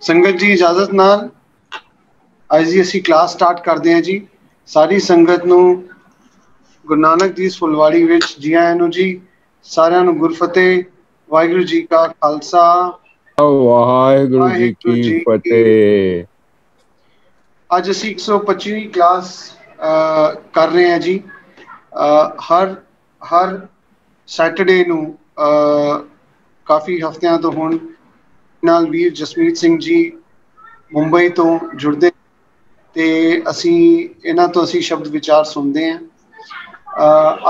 संगत जी इजाजत नाल अज जी असी क्लास स्टार्ट करते हैं जी। सारी संगत नूं गुरु नानक दी इस फुलवाड़ी विच जी आयां नूं जी। सारिआं नूं गुरफतेह। वाहिगुरू जी का खालसा, वाहिगुरु जी वाहिगुरू की जी की। फतेह। अज असी 125वीं क्लास कर रहे हैं जी। हर हर सैटरडे नूं काफ़ी हफ्तिਆਂ ਤੋਂ ਹੁਣ ਨਾਲ ਵੀਰ ਜਸਮੀਤ ਸਿੰਘ ਜੀ ਮੁੰਬਈ ਤੋਂ ਜੁੜਦੇ ਤੇ ਅਸੀਂ ਇਹਨਾਂ ਤੋਂ ਅਸੀਂ ਸ਼ਬਦ ਵਿਚਾਰ ਸੁਣਦੇ ਹਾਂ।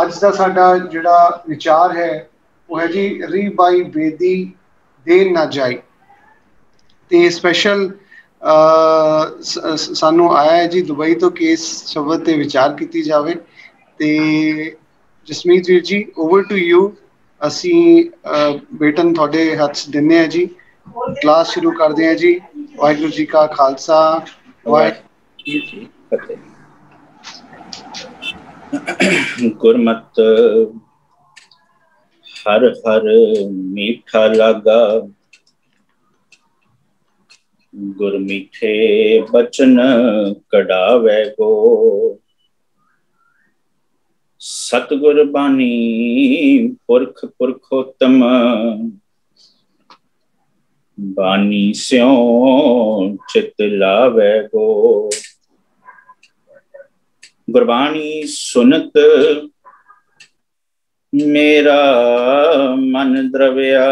ਅੱਜ ਦਾ ਸਾਡਾ ਜਿਹੜਾ ਵਿਚਾਰ ਹੈ ਉਹ ਹੈ ਜੀ ਰੀ ਬਾਈ ਬੇਦੀ ਦੇਣ ਨਾ ਜਾਈ। ਤੇ ਸਪੈਸ਼ਲ ਸਾਨੂੰ ਆਇਆ ਹੈ ਜੀ ਦੁਬਈ ਤੋਂ ਕਿ ਇਸ ਸ਼ਬਦ ਤੇ ਵਿਚਾਰ ਕੀਤੀ ਜਾਵੇ। ਤੇ ਜਸਮੀਤ ਵੀਰ ਜੀ ਓਵਰ ਟੂ ਯੂ। ਅਸੀਂ ਬੇਟਨ ਤੁਹਾਡੇ ਹੱਥ 'ਚ ਦਿੰਦੇ ਹਾਂ ਜੀ। क्लास शुरू करते हैं जी। वाहिगुरू जी का खालसा, वाहिगुरू वाहिगुरू जी फतेह। गुरमत हर हर मीठा लागा, गुरमीठे बचन कढ़ावे गो। सतगुर बानी पुरख पुरखोत्तम, बानी स्यों चित लावे गो। गुरबाणी सुनत मेरा मन द्रव्या,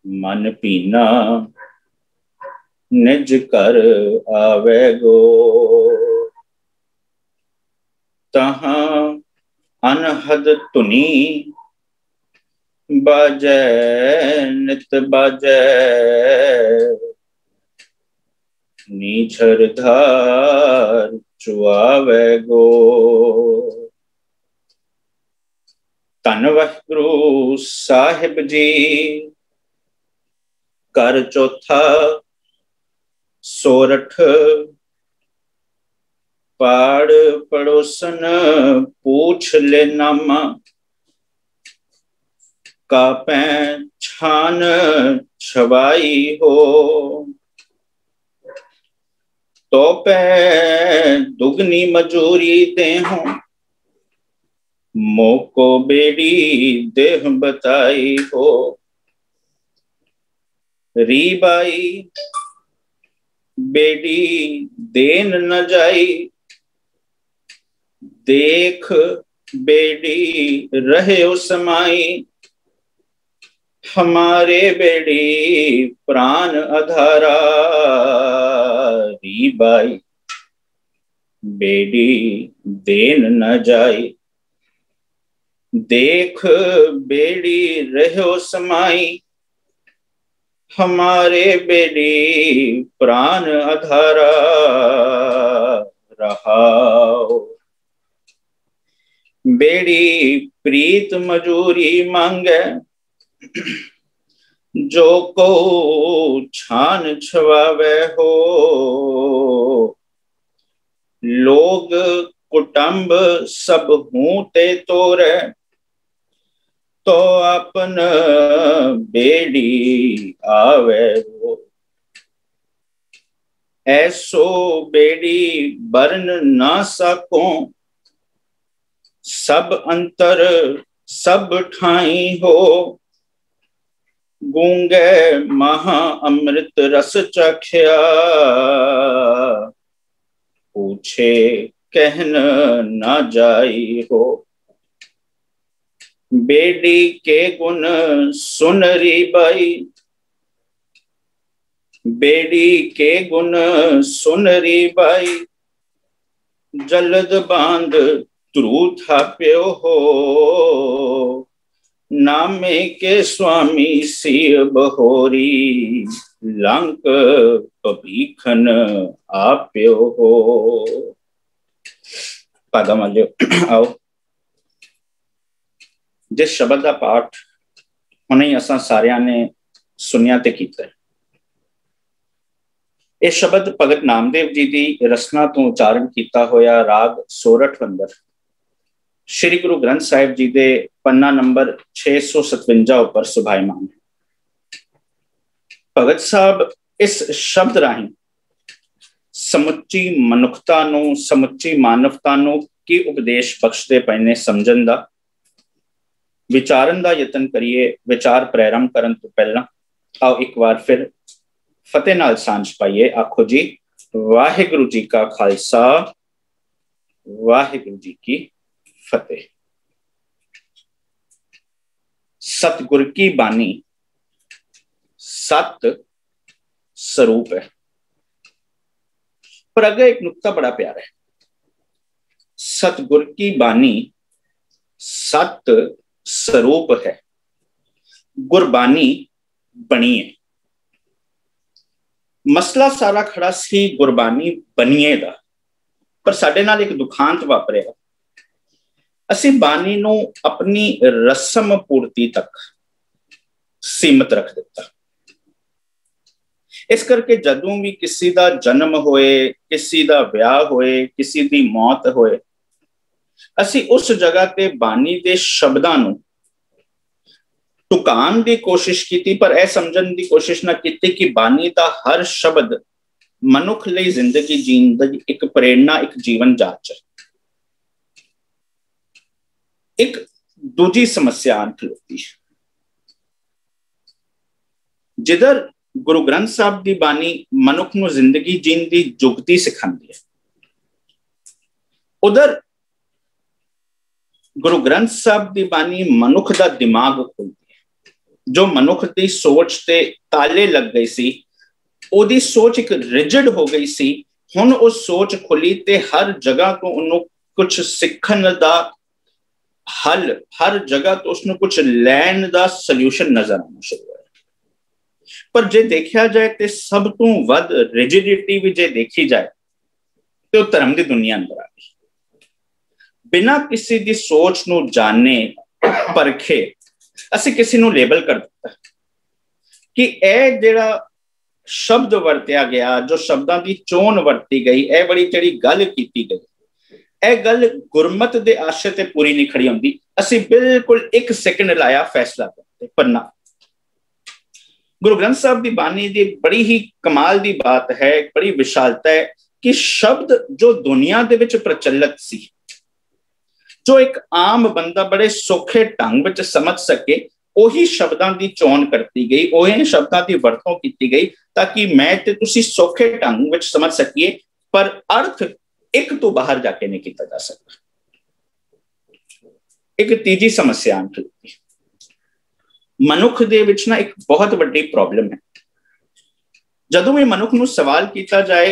मन पीना निज कर आवे गो। तहां अनहद धुनी बाजै नित बाजै, नीझर धार चुआवे गो। धन वाहिगुरु साहिब जी कर चौथा सोरठ, पाड़ पड़ोसन पूछ ले नामा, कापै छान छवाई हो। तो पै दुगनी मजूरी देहूं, मोको बेड़ी देह बताई हो। री बाई बेड़ी देन न जाई, देख बेड़ी रहे समाई। हमारे बेड़ी प्राण अधारा, री बाई बेड़ी देन न जाई। देख बेड़ी रहो समाई, हमारे बेड़ी प्राण अधारा रहाओ। बेड़ी प्रीत मजूरी मांगे, जो को छान छवावे हो। लोग कुटुंब सब हूं ते तोरे, तो अपन बेड़ी आवे हो। ऐसो बेड़ी बरन ना सको, सब अंतर सब ठाई हो। गूंगे महा अमृत रस चख्या, पूछे कहन ना जाई हो। बेड़ी के गुण सुन री बाई, बेड़ी के गुण सुन री बाई। जलद बांध ध्रुव थाप्यो हो, नामे के स्वामी सिय बहोरी। लंक भीखन आप्यो हो। पागा मालियो आओ। जिस शब्द का पाठ हुणे असां सारियां ने सुनिया ते कीता है, यह शब्द भगत नामदेव जी की रसना तो उच्चारण किया होया राग सोरठ अंदर श्री गुरु ग्रंथ साहिब जी के पन्ना नंबर 657 उपर सुभायमान है। ਭਗਤ ਸਾਹਿਬ ਇਸ ਸ਼ਬਦ ਰਾਹੀਂ ਸਮੁੱਚੀ ਮਨੁੱਖਤਾ ਨੂੰ, ਸਮੁੱਚੀ ਮਾਨਵਤਾ ਨੂੰ ਕੀ ਉਪਦੇਸ਼ ਬਖਸ਼ਦੇ ਪਏ ਨੇ ਸਮਝਣ ਦਾ, ਵਿਚਾਰਨ ਦਾ ਯਤਨ ਕਰੀਏ। ਵਿਚਾਰ ਪ੍ਰਾਰੰਭ ਕਰਨ ਤੋਂ ਪਹਿਲਾਂ ਆਓ ਇੱਕ ਵਾਰ ਫਿਰ ਫਤਿਹ ਨਾਲ ਸਾਂਝ ਪਾਈਏ। ਆਖੋ ਜੀ, ਵਾਹਿਗੁਰੂ ਜੀ ਕਾ ਖਾਲਸਾ, ਵਾਹਿਗੁਰੂ ਜੀ ਕੀ ਫਤਿਹ। सतगुर की बानी सत स्वरूप है। पर अगर एक नुक्ता बड़ा प्यारा है, सतगुर की बानी सत स्वरूप है, गुरबानी बनी है। मसला सारा खड़ा सी गुरबानी बनीए दा, पर साडे नाल एक दुखांत वापरिया। ਅਸੀਂ ਬਾਣੀ ਨੂੰ ਆਪਣੀ ਰਸਮ ਪੂਰਤੀ ਤੱਕ ਸੀਮਤ ਰੱਖ ਦਿੱਤਾ। ਇਸ ਕਰਕੇ ਜਦੋਂ ਵੀ ਕਿਸੇ ਦਾ ਜਨਮ ਹੋਏ, ਕਿਸੇ ਦਾ ਵਿਆਹ ਹੋਏ, ਕਿਸੇ ਦੀ ਮੌਤ ਹੋਏ, ਅਸੀਂ ਉਸ ਜਗ੍ਹਾ ਤੇ ਬਾਣੀ ਦੇ ਸ਼ਬਦਾਂ ਨੂੰ ਟੁਕਾਉਣ ਦੀ ਕੋਸ਼ਿਸ਼ ਕੀਤੀ, ਪਰ ਇਹ ਸਮਝਣ ਦੀ ਕੋਸ਼ਿਸ਼ ਨਾ ਕੀਤੀ ਕਿ ਬਾਣੀ ਦਾ ਹਰ ਸ਼ਬਦ ਮਨੁੱਖ ਲਈ ਜ਼ਿੰਦਗੀ ਜੀਣ ਦੀ ਇੱਕ ਪ੍ਰੇਰਣਾ, ਇੱਕ ਜੀਵਨ ਜਾਚ ਹੈ। एक दूजी समस्या आन खलोती है, जिधर गुरु ग्रंथ साहब की बानी मनुख नूं जिंदगी जीण दी जुगती सिखांदी है, उधर गुरु ग्रंथ साहब की बानी मनुख दा दिमाग खोलती है। जो मनुख की सोच ते ताले लग गई सी, ओदी सोच एक रिजिड हो गई सी, हुण वो सोच खुली ते हर जगह तो उन्होंने कुछ सीखण दा हल, हर जगह तो उसने कुछ लैन दा सल्यूशन नजर आना शुरू होया। पर जे देखा जाए तो सब तो वध रिजिडिटी भी जे देखी जाए तो धर्म की दुनिया अंदर आ गई। बिना किसी की सोच नू जाने परखे असी किसी नू लेबल कर दिता कि यह जेड़ा शब्द वरत्या गया, जो शब्दां की चोन वरती गई, यह बड़ी जिहड़ी गल कीती गई, यह गल गुरमत दे आशे ते पूरी नहीं खड़ी होंदी। असी बिल्कुल एक सेकंड लाया फैसला करते, पर ना। गुरु ग्रंथ साहब की बानी दी बड़ी ही कमाल दी बात है, बड़ी विशालता है कि शब्द जो दुनिया दे विच प्रचलित सी, जो एक आम बंदा बड़े सौखे ढंग विच समझ सके, ओही शब्दां दी चोन करती गई, ओही शब्दां दी वरतों कीती गई ताकि मैं ते तुसी सौखे ढंग विच समझ सकिए, पर अर्थ एक तो बाहर जाके नहीं किया जा सकता। एक तीजी समस्या आन खलोती है, मनुख दे विच ना एक बहुत बड़ी प्रॉब्लम है। जदों भी मनुख नूं सवाल किया जाए,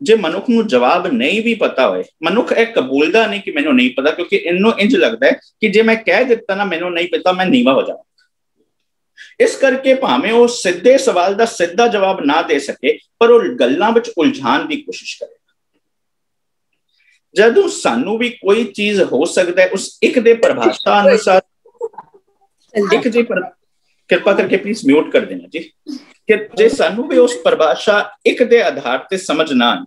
जे मनुख नूं जवाब नहीं भी पता होए, मनुख यह कबूलदा नहीं कि मैनूं नहीं पता, क्योंकि इन्नों इंज लगता है कि जे मैं कह दिता ना मैनूं नहीं पता, मैं नीवा हो जावांगा। इस करके भावें वो सीधे सवाल का सीधा जवाब ना दे सके, पर वो गल्लां विच उलझाण की कोशिश करे। जदों सानू भी कोई चीज हो सकता है उस एक दे परिभाषा अनुसार, एक जी पर कृपा करके प्लीज म्यूट कर देना जी, कि जे सानू भी उस परिभाषा एक दे आधार ते समझ ना आए,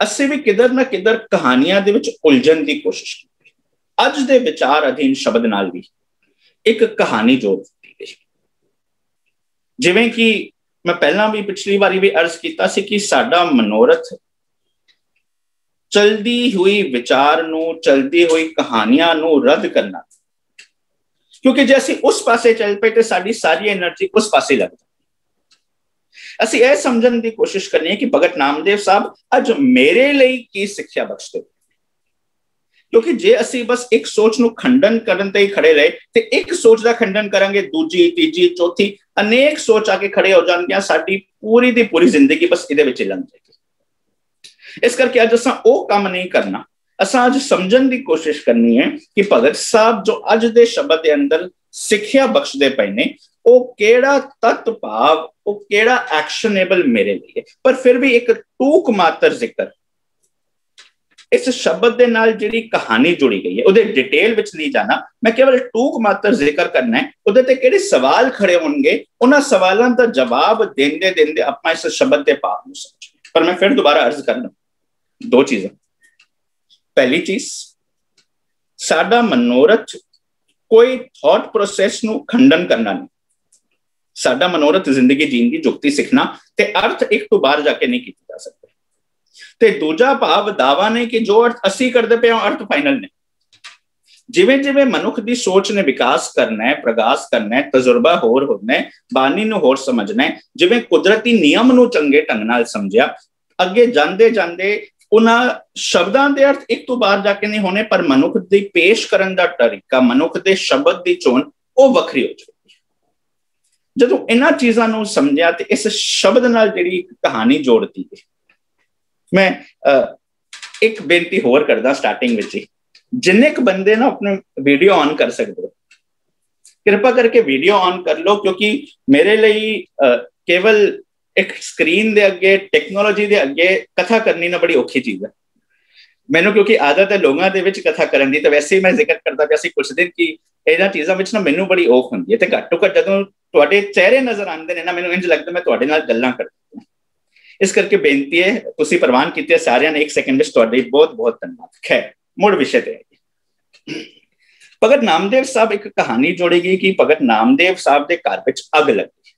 असी भी किधर ना किधर कहानियां दे विच उलझन की कोशिश की। अज दे विचार अधीन शब्द नाल भी एक कहानी जोड़ दी गई। जिवें कि मैं पहला भी पिछली बारी भी अर्ज किया सी कि साडा मनोरथ चलती हुई विचार नू, चलती हुई कहानियां नू रद्द करना, क्योंकि जे असीं उस पासे चल पे तो साडी सारी एनर्जी उस पासे लग जाती। असीं यह समझण की कोशिश करनी है कि भगत नामदेव साहब अज मेरे लिए की सिक्ख्या बख्शदे, क्योंकि जे असीं बस एक सोच नू खंडन करन ते ही खड़े रहे तो एक सोच का खंडन करांगे, दूजी, तीजी, चौथी अनेक सोच आके खड़े हो जाणगियां, साडी पूरी दी पूरी जिंदगी बस इहदे विच लंघ जाएगी। इस करके अज असां ओ काम नहीं करना, असां अज समझण की कोशिश करनी है कि भगत साहब जो अज दे शब्द के अंदर सिक्ख्या बख्शदे पए ने, ओ केड़ा तत्त भाव, ओ केड़ा एक्शनेबल मेरे लिए। पर फिर भी एक टूक मात्र जिक्र इस शब्द के नाल जिहड़ी कहानी जुड़ी गई है, उहदे डिटेल विच नहीं जाना, मैं केवल टूक मात्र जिक्र करना है। उहदे ते किहड़े सवाल खड़े होणगे, उन्हां सवालों का जवाब देंदे देंदे आपां इस शब्द के भाव नूं समझांगे। पर मैं फिर दोबारा अर्ज करना दो चीजें। पहली चीज, साडा मनोरथ कोई थॉट प्रोसेस नू खंडन करना नहीं, ਸਾਡਾ ਮਨੋਰਥ ਜ਼ਿੰਦਗੀ ਜੀਣ ਦੀ ਜੁਗਤੀ ਸਿੱਖਣਾ ਤੇ ਅਰਥ ਇੱਕ ਤੋਂ ਬਾਹਰ ਜਾ ਕੇ ਨਹੀਂ ਕੀਤਾ ਜਾ ਸਕਦਾ। ਤੇ ਦੂਜਾ ਭਾਵ ਦਾਵਾ ਨੇ ਕਿ ਜੋ ਅਰਥ ਅਸੀਂ ਕਰਦੇ ਪਏ ਹਾਂ ਅਰਥ ਫਾਈਨਲ ਨੇ। ਜਿਵੇਂ ਜਿਵੇਂ ਮਨੁੱਖ ਦੀ ਸੋਚ ਨੇ ਵਿਕਾਸ ਕਰਨਾ ਹੈ, ਪ੍ਰਗਾਸ ਕਰਨਾ ਹੈ, ਤਜਰਬਾ ਹੋਰ ਹੋਣਾ ਹੈ, ਬਾਣੀ ਨੂੰ ਹੋਰ ਸਮਝਣਾ ਹੈ, ਜਿਵੇਂ ਕੁਦਰਤੀ ਨਿਯਮ ਨੂੰ ਚੰਗੇ ਢੰਗ ਨਾਲ ਸਮਝਿਆ, ਅੱਗੇ ਜਾਂਦੇ ਜਾਂਦੇ ਉਹਨਾਂ ਸ਼ਬਦਾਂ ਦੇ ਅਰਥ ਇੱਕ ਤੋਂ ਬਾਹਰ ਜਾ ਕੇ ਨਹੀਂ ਹੋਣੇ, ਪਰ ਮਨੁੱਖ ਦੀ ਪੇਸ਼ ਕਰਨ ਦਾ ਤਰੀਕਾ, ਮਨੁੱਖ ਦੇ ਸ਼ਬਦ ਦੀ ਚੋਣ ਉਹ ਵੱਖਰੀ ਹੋ ਜਾਏਗੀ। ਜਦੋਂ ਇਹਨਾਂ ਚੀਜ਼ਾਂ ਨੂੰ ਸਮਝਿਆ ਤੇ ਇਸ ਸ਼ਬਦ ਨਾਲ ਜਿਹੜੀ ਕਹਾਣੀ ਜੋੜਦੀ ਹੈ, ਮੈਂ ਇੱਕ ਬੇਨਤੀ ਹੋਰ ਕਰਦਾ ਸਟਾਰਟਿੰਗ ਵਿੱਚ ਹੀ, ਜਿੰਨੇ ਕੁ ਬੰਦੇ ਨਾ ਆਪਣੇ ਵੀਡੀਓ ਔਨ ਕਰ ਸਕਦੇ ਹੋ, ਕਿਰਪਾ ਕਰਕੇ ਵੀਡੀਓ ਔਨ ਕਰ ਲਓ, ਕਿਉਂਕਿ ਮੇਰੇ ਲਈ ਕੇਵਲ ਇੱਕ ਸਕਰੀਨ ਦੇ ਅੱਗੇ, ਟੈਕਨੋਲੋਜੀ ਦੇ ਅੱਗੇ ਕਥਾ ਕਰਨੀ ਨਾ ਬੜੀ ਔਖੀ ਚੀਜ਼ ਹੈ ਮੈਨੂੰ, ਕਿਉਂਕਿ ਆਦਤ ਹੈ ਲੋਕਾਂ ਦੇ ਵਿੱਚ ਕਥਾ ਕਰਨ ਦੀ। ਤਾਂ ਵੈਸੇ ਹੀ ਮੈਂ ਜ਼ਿਕਰ ਕਰਦਾ ਪਿਆ ਸੀ ਕੁਛ ਦਿਨ ਕਿ ਇਹਨਾਂ ਚੀਜ਼ਾਂ ਵਿੱਚ ਨਾ ਮੈਨੂੰ ਬੜੀ ਔਖ ਹੁੰਦੀ ਹੈ, ਤੇ ਘੱਟ ਤੋਂ ਘੱਟ ਜਦੋਂ ਤੁਹਾਡੇ ਚਿਹਰੇ ਨਜ਼ਰ ਆਉਂਦੇ ਨੇ ਨਾ, ਮੈਨੂੰ ਇੰਝ ਲੱਗਦਾ ਮੈਂ ਤੁਹਾਡੇ ਨਾਲ ਗੱਲਾਂ ਕਰਦਾ। ਇਸ ਕਰਕੇ ਬੇਨਤੀ ਹੈ, ਤੁਸੀਂ ਪ੍ਰਵਾਨ ਕੀਤੀ ਹੈ ਸਾਰਿਆਂ ਨੇ, 1 ਸੈਕਿੰਡ ਵਿੱਚ ਤੁਹਾਡੇ ਬਹੁਤ ਬਹੁਤ ਧੰਨਵਾਦ। ਖੈਰ, ਮੁੜ ਵਿਸ਼ੇ ਤੇ ਆਈਏ। ਭਗਤ ਨਾਮਦੇਵ ਸਾਹਿਬ ਇੱਕ ਕਹਾਣੀ ਜੋੜੇਗੀ ਕਿ ਭਗਤ ਨਾਮਦੇਵ ਸਾਹਿਬ ਦੇ ਘਰ ਵਿੱਚ ਅੱਗ ਲੱਗੀ।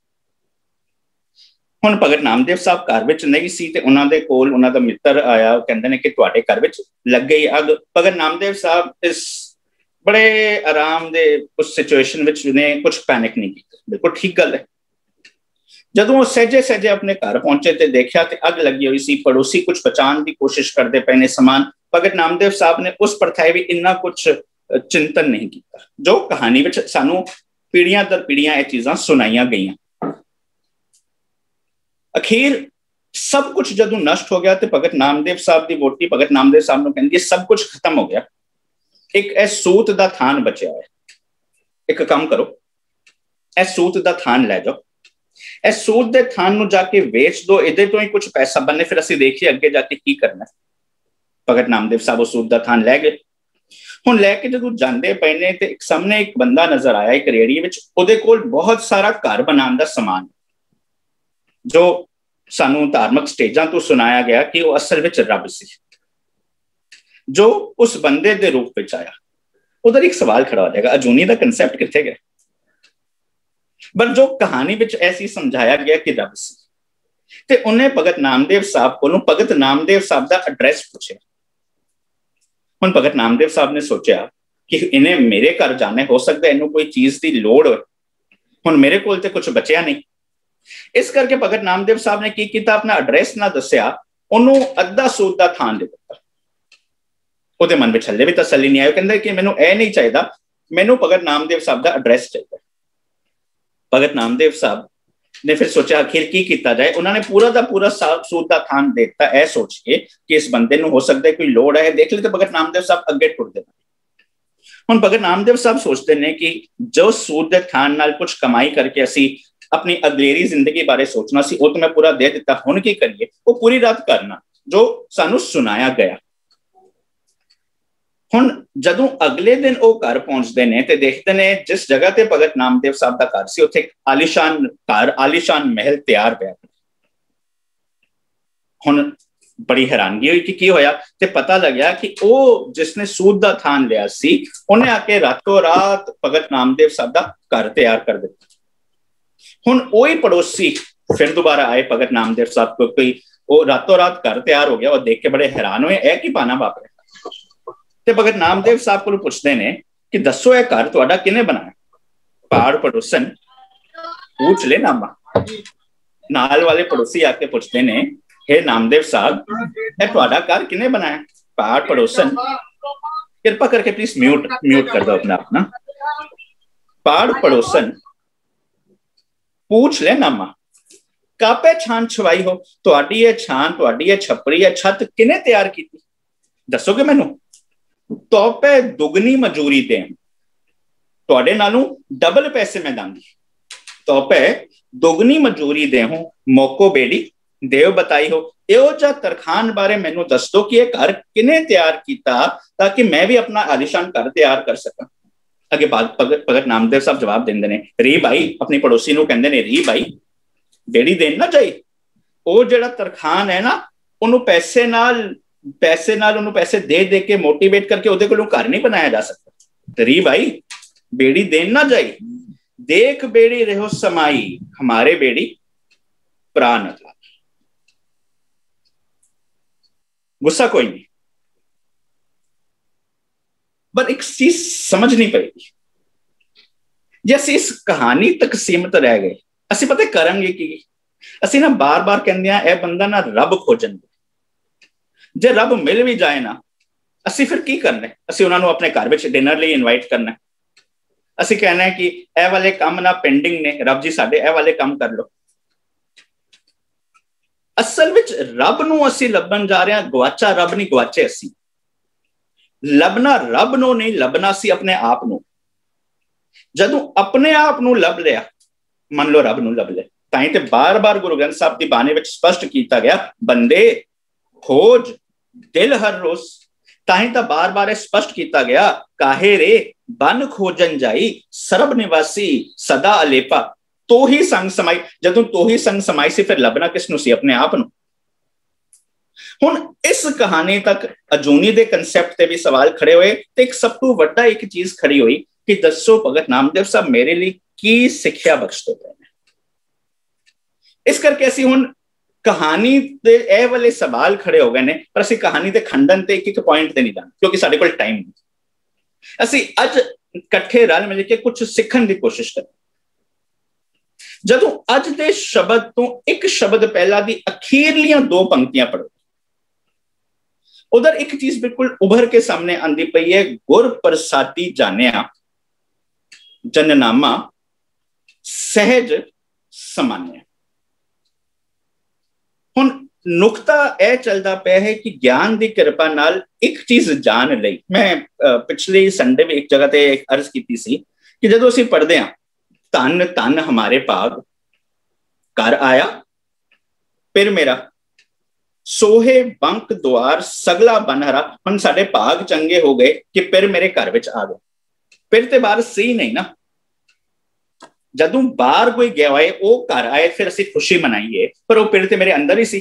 ਹੁਣ ਭਗਤ ਨਾਮਦੇਵ ਸਾਹਿਬ ਘਰ ਵਿੱਚ ਨਹੀਂ ਸੀ ਤੇ ਉਹਨਾਂ ਦੇ ਕੋਲ ਉਹਨਾਂ ਦਾ ਮਿੱਤਰ ਆਇਆ, ਉਹ ਕਹਿੰਦੇ ਨੇ ਕਿ ਤੁਹਾਡੇ ਘਰ ਵਿੱਚ ਲੱਗ ਗਈ ਅੱਗ। ਭਗਤ ਨਾਮਦੇਵ ਸਾਹਿਬ ਇਸ ਬੜੇ ਆਰਾਮ ਦੇ ਉਸ ਸਿਚੁਏਸ਼ਨ ਵਿੱਚ ਨੇ ਕੁਝ ਪੈਨਿਕ ਨਹੀਂ ਕੀਤਾ, ਬਿਲਕੁਲ ਠੀਕ ਗੱਲ ਹੈ। ਜਦੋਂ ਉਹ ਸਹਿਜੇ ਸਹਿਜੇ ਆਪਣੇ ਘਰ ਪਹੁੰਚੇ ਤੇ ਦੇਖਿਆ ਤੇ ਅੱਗ ਲੱਗੀ ਹੋਈ ਸੀ, ਪੜੋਸੀ ਕੁਝ ਬਚਾਉਣ ਦੀ ਕੋਸ਼ਿਸ਼ ਕਰਦੇ ਪਏ ਨੇ ਸਮਾਨ। ਭਗਤ ਨਾਮਦੇਵ ਸਾਹਿਬ ਨੇ ਉਸ ਪਰਥਾਏ ਵੀ ਇੰਨਾ ਕੁਝ ਚਿੰਤਨ ਨਹੀਂ ਕੀਤਾ, ਜੋ ਕਹਾਣੀ ਵਿੱਚ ਸਾਨੂੰ ਪੀੜ੍ਹੀਆਂ ਦਰ ਪੀੜ੍ਹੀਆਂ ਇਹ ਚੀਜ਼ਾਂ ਸੁਣਾਈਆਂ ਗਈਆਂ। ਅਖੀਰ ਸਭ ਕੁਝ ਜਦੋਂ ਨਸ਼ਟ ਹੋ ਗਿਆ ਤੇ ਭਗਤ ਨਾਮਦੇਵ ਸਾਹਿਬ ਦੀ ਵੋਟੀ ਭਗਤ ਨਾਮਦੇਵ ਸਾਹਿਬ ਨੂੰ ਕਹਿੰਦੀ ਹੈ ਸਭ ਕੁਝ ਖਤਮ ਹੋ ਗਿਆ, ਇੱਕ ਇਹ ਸੂਤ ਦਾ ਥਾਨ ਬਚਿਆ ਹੈ, ਇੱਕ ਕੰਮ ਕਰੋ, ਇਹ ਸੂਤ ਦਾ ਥਾਨ ਲੈ ਜਾਓ, ਇਹ ਸੂਤ ਦੇ ਥਾਨ ਨੂੰ ਜਾ ਕੇ ਵੇਚ ਦੋ, ਇਹਦੇ ਤੋਂ ਹੀ ਕੁਝ ਪੈਸਾ ਬਣੇ, ਫਿਰ ਅਸੀਂ ਦੇਖੀਏ ਅੱਗੇ ਜਾ ਕੇ ਕੀ ਕਰਨਾ। ਭਗਤ ਨਾਮਦੇਵ ਸਾਹਿਬ ਉਹ ਸੂਤ ਦਾ ਥਾਨ ਲੈ ਗਏ। ਹੁਣ ਲੈ ਕੇ ਜਦੋਂ ਜਾਂਦੇ ਪਏ ਨੇ ਤੇ ਇੱਕ ਸਾਹਮਣੇ ਇੱਕ ਬੰਦਾ ਨਜ਼ਰ ਆਇਆ ਇੱਕ ਰੇੜੀ ਵਿੱਚ, ਉਹਦੇ ਕੋਲ ਬਹੁਤ ਸਾਰਾ ਘਰ ਬਣਾਉਣ ਦਾ ਸਮਾਨ, ਜੋ ਸਾਨੂੰ ਧਾਰਮਿਕ ਸਟੇਜਾਂ ਤੋਂ ਸੁਣਾਇਆ ਗਿਆ ਕਿ ਉਹ ਅਸਲ ਵਿੱਚ ਰੱਬ ਸੀ, ਜੋ ਉਸ ਬੰਦੇ ਦੇ ਰੂਪ ਵਿੱਚ ਆਇਆ। ਉਧਰ ਇੱਕ ਸਵਾਲ ਖੜਾ ਹੋ ਜਾਏਗਾ, ਅਜੂਨੀ ਦਾ ਕਨਸੈਪਟ ਕਿੱਥੇ ਗਿਆ? ਪਰ ਜੋ ਕਹਾਣੀ ਵਿੱਚ ਐਸੀ ਸਮਝਾਇਆ ਗਿਆ ਕਿ ਰੱਬ ਸੀ, ਤੇ ਉਹਨੇ ਭਗਤ ਨਾਮਦੇਵ ਸਾਹਿਬ ਕੋਲੋਂ ਭਗਤ ਨਾਮਦੇਵ ਸਾਹਿਬ ਦਾ ਐਡਰੈਸ ਪੁੱਛਿਆ। ਹੁਣ ਭਗਤ ਨਾਮਦੇਵ ਸਾਹਿਬ ਨੇ ਸੋਚਿਆ ਕਿ ਇਹਨੇ ਮੇਰੇ ਘਰ ਜਾਣਾ, ਹੋ ਸਕਦਾ ਇਹਨੂੰ ਕੋਈ ਚੀਜ਼ ਦੀ ਲੋੜ ਹੋਵੇ, ਹੁਣ ਮੇਰੇ ਕੋਲ ਤੇ ਕੁਝ ਬਚਿਆ ਨਹੀਂ। ਇਸ ਕਰਕੇ ਭਗਤ ਨਾਮਦੇਵ ਸਾਹਿਬ ਨੇ ਕੀ ਕੀਤਾ, ਆਪਣਾ ਐਡਰੈਸ ਨਾ ਦੱਸਿਆ, ਉਹਨੂੰ ਅੱਧਾ ਸੂਤ ਦਾ ਥਾਨ ਦੇ ਦਿੱਤਾ। ਉਹਦੇ ਮਨ ਵਿੱਚ ਹੱਲੇ ਵੀ ਤਸੱਲੀ ਨਹੀਂ ਆਈ, ਕਹਿੰਦਾ ਕਿ ਮੈਨੂੰ ਇਹ ਨਹੀਂ ਚਾਹੀਦਾ, ਮੈਨੂੰ ਭਗਤ ਨਾਮਦੇਵ ਸਾਹਿਬ ਦਾ ਐਡਰੈਸ ਚਾਹੀਦਾ। ਭਗਤ ਨਾਮਦੇਵ ਸਾਹਿਬ ਨੇ ਫਿਰ ਸੋਚਿਆ ਆਖਿਰ ਕੀ ਕੀਤਾ ਜਾਏ। ਉਹਨਾਂ ਨੇ ਪੂਰਾ ਦਾ ਪੂਰਾ ਸੂਤ ਦਾ ਥਾਨ ਦੇ ਦਿੱਤਾ, ਇਹ ਸੋਚ ਕੇ ਕਿ ਇਸ ਬੰਦੇ ਨੂੰ ਹੋ ਸਕਦਾ ਕੋਈ ਲੋੜ ਹੈ, ਦੇਖ ਲੈ। ਤੇ ਭਗਤ ਨਾਮਦੇਵ ਸਾਹਿਬ ਅੱਗੇ ਟੁਰਦੇ। ਹੁਣ ਭਗਤ ਨਾਮਦੇਵ ਸਾਹਿਬ ਸੋਚਦੇ ਨੇ ਕਿ ਜੋ ਸੂਤ ਦੇ ਥਾਨ ਨਾਲ ਕੁਝ ਕਮਾਈ ਕਰਕੇ ਅਸੀਂ ਆਪਣੀ ਅਗਲੇਰੀ ਜ਼ਿੰਦਗੀ ਬਾਰੇ ਸੋਚਣਾ ਸੀ, ਉਹ ਤਾਂ ਮੈਂ ਪੂਰਾ ਦੇ ਦਿੱਤਾ, ਹੁਣ ਕੀ ਕਰੀਏ? ਉਹ ਪੂਰੀ ਰਾਤ ਕਰਨਾ ਜੋ ਸਾਨੂੰ ਸੁਣਾਇਆ ਗਿਆ। ਹੁਣ ਜਦੋਂ ਅਗਲੇ ਦਿਨ ਉਹ ਘਰ ਪਹੁੰਚਦੇ ਨੇ ਤੇ ਦੇਖਦੇ ਨੇ ਜਿਸ ਜਗ੍ਹਾ ਤੇ ਭਗਤ ਨਾਮਦੇਵ ਸਾਹਿਬ ਦਾ ਘਰ ਸੀ, ਉੱਥੇ ਆਲੀਸ਼ਾਨ ਘਰ, ਆਲੀਸ਼ਾਨ ਮਹਿਲ ਤਿਆਰ ਪਿਆ। ਹੁਣ ਬੜੀ ਹੈਰਾਨਗੀ ਹੋਈ ਕਿ ਕੀ ਹੋਇਆ, ਤੇ ਪਤਾ ਲੱਗਿਆ ਕਿ ਉਹ ਜਿਸਨੇ ਸੂਤ ਦਾ ਥਾਨ ਲਿਆ ਸੀ, ਉਹਨੇ ਆ ਕੇ ਰਾਤੋਂ ਰਾਤ ਭਗਤ ਨਾਮਦੇਵ ਸਾਹਿਬ ਦਾ ਘਰ ਤਿਆਰ ਕਰ ਦਿੱਤਾ। ਹੁਣ ਉਹੀ ਪੜੋਸੀ ਫਿਰ ਦੁਬਾਰਾ ਆਏ ਭਗਤ ਨਾਮਦੇਵ ਸਾਹਿਬ ਕੋਲ, ਕੋਈ ਉਹ ਰਾਤੋਂ ਰਾਤ ਘਰ ਤਿਆਰ ਹੋ ਗਿਆ, ਉਹ ਦੇਖ ਕੇ ਬੜੇ ਹੈਰਾਨ ਹੋਏ, ਇਹ ਕੀ ਪਾਣਾ ਵਾਪਰਿਆ। ਤੇ ਭਗਤ ਨਾਮਦੇਵ ਸਾਹਿਬ ਕੋਲ ਪੁੱਛਦੇ ਨੇ ਕਿ ਦੱਸੋ ਇਹ ਘਰ ਤੁਹਾਡਾ ਕਿਹਨੇ ਬਣਾਇਆ? ਪਹਾੜ ਪੜੋਸਨ ਪੁੱਛ ਲੈ ਨਾਮਾ। ਨਾਲ ਵਾਲੇ ਪੜੋਸੀ ਆ ਕੇ ਪੁੱਛਦੇ ਨੇ, हे ਨਾਮਦੇਵ ਸਾਹਿਬ, ਇਹ ਤੁਹਾਡਾ ਘਰ ਕਿਹਨੇ ਬਣਾਇਆ? ਪਹਾੜ ਪੜੋਸਨ, ਕਿਰਪਾ ਕਰਕੇ ਪਲੀਜ਼ ਮਿਊਟ ਕਰ ਦਿਓ ਆਪਣਾ ਆਪਣਾ। ਪਹਾੜ ਪੜੋਸਨ पूछ ले नामा, कापे छान छवाई हो, ਤੁਹਾਡੀ ਇਹ ਛਾਨ, ਤੁਹਾਡੀ ਇਹ ਛਪਰੀ, ਇਹ ਛੱਤ ਕਿਨੇ ਤਿਆਰ ਕੀਤੀ? ਦੱਸੋਗੇ ਮੈਨੂੰ? ਤੋਪੇ ਦੁਗਣੀ ਮਜ਼ਦੂਰੀ ਦੇ, ਤੁਹਾਡੇ ਨਾਲੋਂ ਡਬਲ ਪੈਸੇ ਮੈਂ ਦਾਂਗੀ। ਤੋਪੇ ਦੁਗਣੀ ਮਜ਼ਦੂਰੀ ਦੇ ਹੂੰ, ਮੌਕੋ ਬੇੜੀ ਦੇਵ ਬਤਾਈ ਹੋ। ਇਹੋ ਜਿਹਾ ਤਰਖਾਨ ਬਾਰੇ ਮੈਨੂੰ ਦੱਸ ਦੋ ਕਿ ਇਹ ਘਰ ਕਿਨੇ ਤਿਆਰ ਕੀਤਾ, ਤਾਂ ਕਿ ਮੈਂ ਵੀ ਆਪਣਾ ਆਲੀਸ਼ਾਨ ਘਰ ਤਿਆਰ ਕਰ ਸਕਾਂ। ਅੱਗੇ ਭਗਤ ਨਾਮਦੇਵ ਸਾਹਿਬ ਜਵਾਬ ਦਿੰਦੇ ਨੇ, ਰੀ ਭਾਈ, ਆਪਣੀ ਪੜੋਸੀ ਨੂੰ ਕਹਿੰਦੇ ਨੇ, ਰੀ ਭਾਈ ਬੇੜੀ ਦੇਣ ਨਾ ਚਾਹੀ, ਉਹ ਜਿਹੜਾ ਤਰਖਾਨ ਹੈ ਨਾ, ਉਹਨੂੰ ਪੈਸੇ ਨਾਲ ਉਹਨੂੰ ਪੈਸੇ ਦੇ ਕੇ ਮੋਟੀਵੇਟ ਕਰਕੇ ਉਹਦੇ ਕੋਲੋਂ ਘਰ ਨਹੀਂ ਬਣਾਇਆ ਜਾ ਸਕਦਾ। ਤੇ ਰੀ ਭਾਈ ਬੇੜੀ ਦੇਣ ਨਾ ਜਾਈ, देख बेड़ी रहो समाई, हमारे बेड़ी प्राण था। गुस्सा कोई नहीं, पर एक चीज समझनी पड़ेगी। जे ਅਸੀਂ इस कहानी तक सीमित रह गए, ਅਸੀਂ पता करेंगे कि ਅਸੀਂ ना बार बार कहते हैं यह बंदा ना रब खोजन, जे रब मिल भी जाए ना ਅਸੀਂ फिर की करना है? ਅਸੀਂ ਉਹਨਾਂ ਨੂੰ ਆਪਣੇ ਘਰ ਵਿੱਚ डिनर ਲਈ इनवाइट करना है, ਅਸੀਂ कहना है कि ਇਹ वाले काम ना पेंडिंग ने, रब जी साडे ਇਹ वाले काम कर लो। असल विच रब नूं ਅਸੀਂ ਲੱਭਣ जा रहे हैं, गवाचा रब नहीं, गवाचे ਅਸੀਂ। ਲੱਭਣਾ रब ਨੂੰ नहीं, ਲੱਭਣਾ ਸੀ अपने आप ਨੂੰ। ਜਦੋਂ अपने आप ਨੂੰ ਲੱਭ ਲਿਆ, ਮੰਨ ਲਓ रब ਨੂੰ ਲੱਭ ਲਿਆ, ਤਾਂ ਹੀ ਤੇ ਬਾਰ-ਬਾਰ ਗੁਰੂ ਗ੍ਰੰਥ ਸਾਹਿਬ ਦੀ ਬਾਣੀ ਵਿੱਚ ਸਪਸ਼ਟ ਕੀਤਾ ਗਿਆ, ਬੰਦੇ खोज दिल हर रोज। ताही तो बार बार स्पष्ट किया गया, काहे रे बन खोजन जाई, सरब निवासी सदा अलेपा। तो ही संग समाई, जदों तो ही संग समाई सी, फिर लभना किसनू सी? अपने आप नूं। हुण इस कहानी तक अजूनी दे कंसैप्ट ते भी सवाल खड़े हुए, ते एक सब तो वड्डा एक चीज खड़ी हुई कि दसो भगत नामदेव साहब मेरे लिए की सिक्ख्या बख्शते पे। इस करके असीं हुण कहानी दे ए वाले सवाल खड़े हो गए ने, पर असीं कहानी दे खंडन ते एक पॉइंट ते नहीं जाना, क्योंकि साडे कोल टाइम नहीं। असीं अज इकट्ठे रल मिल के कुछ सीखण दी कोशिश करें। जदों अज दे शब्द तो एक शब्द पहला दी अखीरलियां दो पंक्तियां पढ़ो, उधर एक चीज बिल्कुल उभर के सामने आंदी पई है, गुर प्रसादी जानिया जननामा सहज समान्य। हुण नुकता यह चलता पाया है कि ज्ञान की कृपा नाल एक चीज जान लई। मैं पिछले संडे में एक जगह ते एक अर्ज की सी कि जदों असीं पढ़दे हां, धन धन हमारे भाग, घर आया फिर मेरा, सोहे बंक द्वार सगला बनहरा। हुण साडे भाग चंगे हो गए कि फिर मेरे घर विच आ गए। फिर ते बाहर सी नहीं ना, जदों बाहर कोई गया होए वो घर आए, फिर असीं खुशी मनाईए, पर वो फिर ते मेरे अंदर ही सी,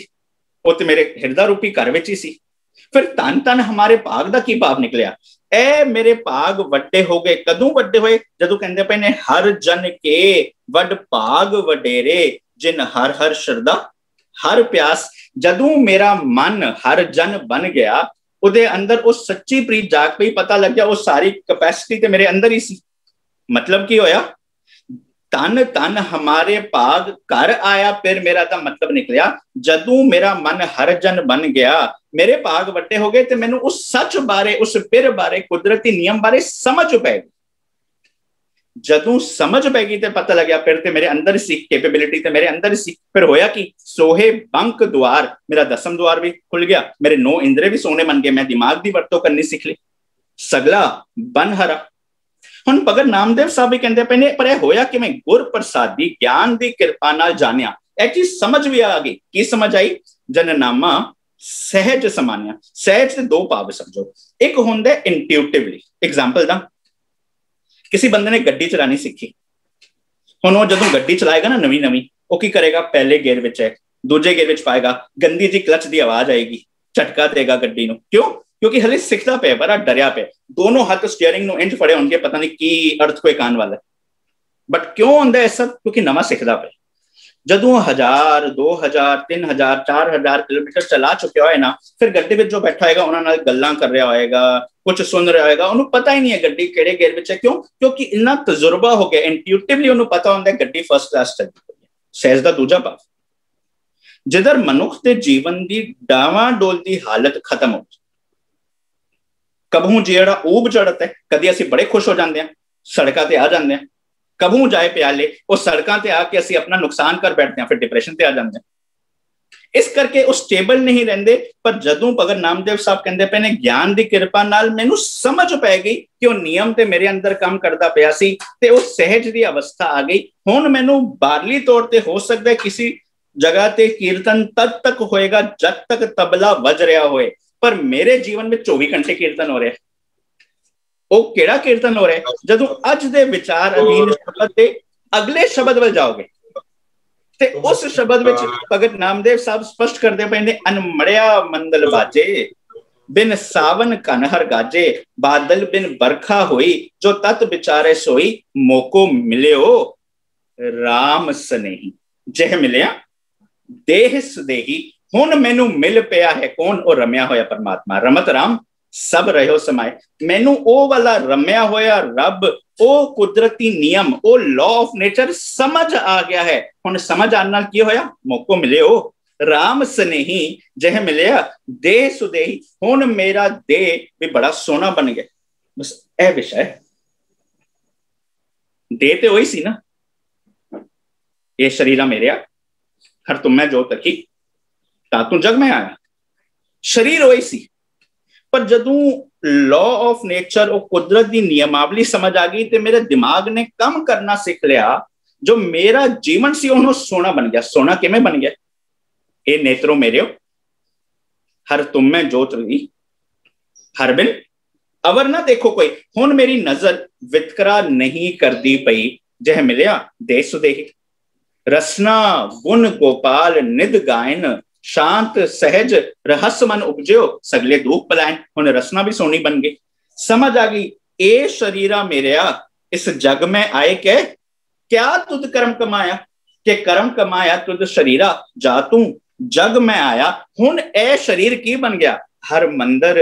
वो ते मेरे हिरदा रूपी घर विच ही सी। फिर धन धन हमारे भाग दा की भाव निकलिया, ए मेरे भाग वड्डे हो गए। कदों वड्डे होए? जदों कहंदे पए ने, हर जन के वड भाग वडेरे, जिन हर हर श्रद्धा हर प्यास। जदों मेरा मन हर जन बन गया, उदे अंदर वो सच्ची प्रीत जाग पई, पता लग गया वो सारी कैपेसिटी ते मेरे अंदर ही सी। मतलब की होया? तन तन हमारे भाग घर आया, फिर मेरा दा मतलब निकलिया, जदों मेरा मन हर जन बन गया, मेरे भाग वड्डे हो गए, तो मैनू उस सच बारे, उस पिर बारे, कुदरती नियम बारे समझ पैगी। जदों समझ पैगी तो पता लग गया, फिर ते मेरे अंदर सी कैपेबिलिटी, ते मेरे अंदर सी। फिर होया कि सोहे बंक द्वार, मेरा 10वां द्वार भी खुल गया, मेरे 9 इंद्रे भी सोने बन गए, मैं दिमाग की वरतों करनी सीख ली, सगला बनहरा। हुण भगत नामदेव साहब भी कहते पे ने, पर यह होया कि मैं गुर प्रसादी ज्ञान की कृपा नाल जानिया। यह चीज समझ भी आ गई। की समझ आई? जननामा सहज समान्या। सहज के दो भाव समझो, एक हुंदा इंट्यूटिवली। एग्जाम्पल दा, किसी बंदे ने गड्डी चलानी सीखी, हुण वो जदों गड्डी चलाएगा ना नवी नवी, वो की करेगा? पहले गेयर विच है, दूजे गेयर विच पाएगा, गंदी जी क्लच की आवाज आएगी, झटका देगा गड्डी नूं। क्यों? क्योंकि हले सिखदा पे, बड़ा डरिया पे, दोनों हाथ स्टीयरिंग नूं इंज फड़े होणगे, पता नहीं की अर्थक्वेक आने वाला है। बट क्यों हुंदा है सब? क्योंकि नवां सिखदा पे। जदों 1000 2000 3000 4000 किलोमीटर चला चुके होए ना, फिर गड्डी विच जो बैठा होएगा उन्हां नाल गल्लां कर रहा होएगा, कुछ सुन रहा होएगा, उन्होंने पता ही नहीं है गड्डी किहड़े गेयर विच है। क्यों? क्योंकि इन्ना तजुर्बा हो गया, इंट्यूटिवली उन्होंने पता होंदा है गड्डी फर्स्ट क्लास चलदी पई है। सहज दा दूजा भाव, जिधर मनुख के जीवन की डावाडोल की हालत खत्म हो, कबहू जेड़ा ऊब चढ़त है, कदी असीं बड़े खुश हो जाते हैं, सड़कों ते आ जाते हैं, कबहू जाए प्याले वो सड़कों ते आके असीं अपना नुकसान कर बैठते हैं, फिर डिप्रेशन ते आ जाते हैं। इस करके वो स्टेबल नहीं रहंदे। पर जदों भगत नामदेव साहब कहंदे पे ने, ज्ञान की कृपा नाल मैनू समझ पै गई कि वो नियम ते मेरे अंदर काम करता पिया सी, ते वो सहज की अवस्था आ गई। हुण मैनू बाहरली तौर ते हो सकता है किसी जगह ते कीर्तन तद तक होएगा जब तक तबला वज रहा होए, पर मेरे जीवन में 24 घंटे कीर्तन हो रहा है। वो केड़ा कीर्तन हो रहा है? जदों अज दे विचार अधीन शब्द दे अगले शब्द वल जाओगे, ते उस शब्द विच भगत नामदेव साहब स्पष्ट करते पे ने, अनमड़िया मंदल बाजे बिन सावन कनहर गाजे, बादल बिन बरखा होई, जो तत विचारे सोई, मोको मिलियो राम स्नेही। जह मिलिया देह सुदेही, हुण मैनू मिल पिया है कौन, और रमिया होया परमात्मा। रमत राम सब रहो समाए, मैनू ओ वाला रमिया होया रब, ओ कुदरती नियम, ओ लॉ ऑफ नेचर समझ आ गया है। हुण समझ आने नाल की होया, मोको मिले ओ राम स्नेही। जह मिलिया देह सुदेही, हुण मेरा देह भी बड़ा सोहना बन गया। बस यह विषय, देह तो वही सी ना, ये शरीरा मेरिया हर तुम में जो तकी ता तू जग में आया, शरीर वही सी। पर जदों लॉ ऑफ नेचर और कुदरत की नियमावली समझ आ गई तो मेरे दिमाग ने कम करना सीख लिया, जो मेरा जीवन सी उन्होंने सोना बन गया। सोना किमें बन गया? ए नेत्रों मेरे हर तुम में जोत रही, हर बिन अवर ना देखो कोई, हुण मेरी नजर वितकरा नहीं करती पई। जह मिलिया देह सुदेही, रसना गुण गोपाल निध गायन, शांत सहज रहस्य मन उपजो, सगले दुख पलायन। हुण रसना भी सोनी बन गई। समझ आ गई, ए शरीरा मेरिया इस जग में आए के क्या तुद कर्म कमाया, के कर्म कमाया तुद शरीरा, जा तू जग में आया। हुण ए शरीर की बन गया? हर मंदिर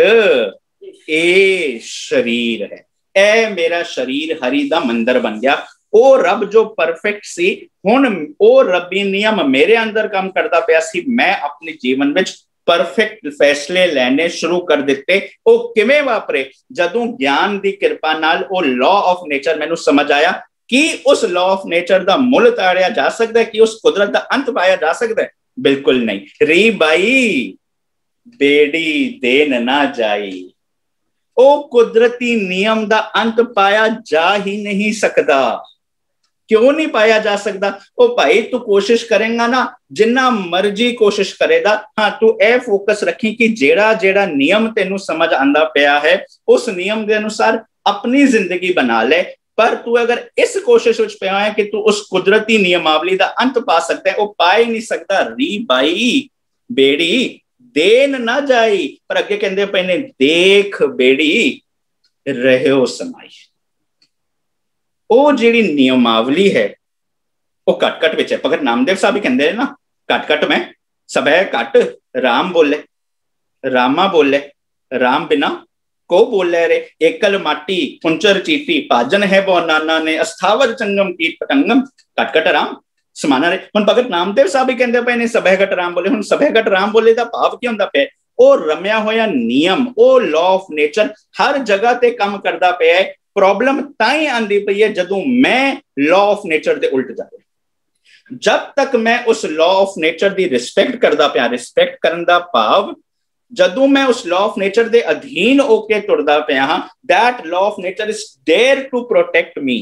ए शरीर है, ए मेरा शरीर हरि दा मंदिर बन गया। ओ रब जो परफेक्ट सी, हुण ओ रबी नियम मेरे अंदर काम करता पिया सी। मैं अपने जीवन विच परफेक्ट फैसले लेने शुरू कर दिते। ओ किवें वापरे? जदों ज्ञान दी कृपा नाल ओ लॉ ऑफ नेचर मैनू समझ आया कि उस लॉ ऑफ नेचर दा मुल ताड़िया जा सकता है, कि उस कुदरत दा अंत पाया जा सकता है? बिल्कुल नहीं। री बाई बेड़ी देन ना जाई, ओ कुदरती नियम दा अंत पाया जा ही नहीं सकता। क्यों नहीं पाया जा सकता? ओ भाई तू कोशिश करेगा ना, जिन्ना मर्जी कोशिश करेगा, हाँ तू ए फोकस रखी कि जेड़ा जेड़ा नियम तेनू समझ आंदा पिया है उस नियम के अनुसार अपनी जिंदगी बना ले। पर तू अगर इस कोशिश विच पिया है कि तू उस कुदरती नियमावली का अंत पा सकता है, वो पा ही नहीं सकता। री बाई बेड़ी देन ना जाई, पर अगे कहते पे ने देख बेड़ी रहो समाई। ओ जिहड़ी नियमावली है वो कट कट विच है। भगत नामदेव साहब भी कहते हैं ना, कट कट में सब है कट, राम बोले रामा बोले, राम बिना को बोले रे, एकल माटी कुंचर चीटी, पाजन है बो नाना ने, अस्थावर चंगम कीट पतंगम, कट कट राम समाना रे। हुण भगत नामदेव साहब भी कहते पे ने सब है कट राम बोले। हुण सब है कट राम बोले दा भाव की हुंदा पे? ओ रमिया होया नियम, ओ लॉ ऑफ नेचर हर जगह ते काम करदा पिया है। प्रॉब्लम ताई आंदी पई है जदों मैं लॉ ऑफ नेचर दे उल्ट जा रहा। जब तक मैं उस law of nature the respect करदा पिया, रिस्पेक्ट करन दा भाव जदों मैं उस लॉ ऑफ नेचर दे अधीन होके तुरदा पिया, that law of nature is there to protect me.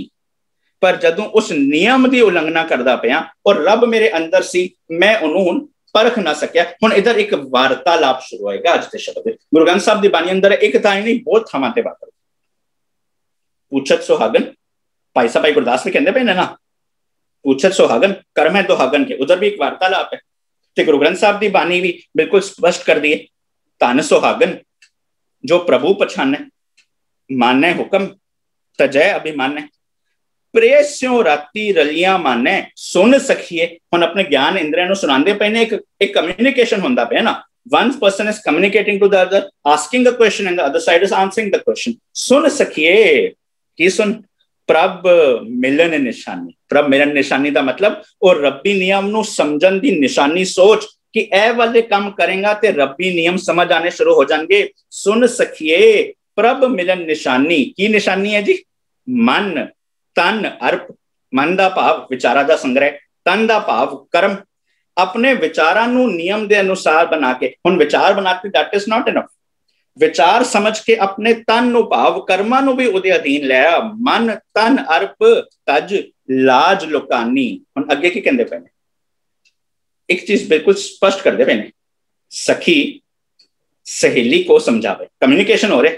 पर जदों उस नियम की उल्लंघना करदा पिया और रब मेरे अंदर सी, मैं उन्होंने परख ना सकिया। हुण इधर एक वार्तालाप शुरू होएगा अज के शब्द। गुरु ग्रंथ साहब की बाणी अंदर एक थां नहीं बहुत थावां ते बात पूछत सुहागन, भाई साहब भाई गुरदास भी कहते पे ना, पूछत सुहागन कर्म है दुहागन के, उधर भी एक वार्तालाप है। तो गुरु ग्रंथ साहब की बाणी भी बिल्कुल स्पष्ट कर दी है, धन सुहागन जो प्रभु पछाने, माने हुक्म तजय अभिमाने, प्रेस्यों राती रलियां माने, सुन सखिए। हुण अपने ज्ञान इंद्रियां नूं सुणांदे पे ने, एक कम्युनिकेशन हुंदा पे ना। One person is communicating to the other, asking a question, and the other side is answering the question. सुन सखिए की सुन, प्रभ मिलन निशानी। प्रभ मिलन निशानी का मतलब और रब्बी नियम नूं समझण दी निशानी सोच कि ए वाले काम करेगा ते रब्बी नियम समझ आने शुरू हो जाएंगे। सुन सखिए प्रभ मिलन निशानी, की निशानी है जी? मन तन अर्प, मन का भाव विचारा का संग्रह, तन का भाव कर्म। अपने विचारां नूं नियम के अनुसार बना के, हुण विचार बना के दैट इज नॉट इनफ। विचार समझ के अपने तन नूं भाव कर्मां नूं भी उहदे अधीन लिया। मन तन अर्प तज लाज लुकानी। हुण अगे की कहंदे पे ने, एक चीज बिल्कुल स्पष्ट करदे पे ने, सखी सहेली को समझावे, कम्युनिकेशन हो रहे,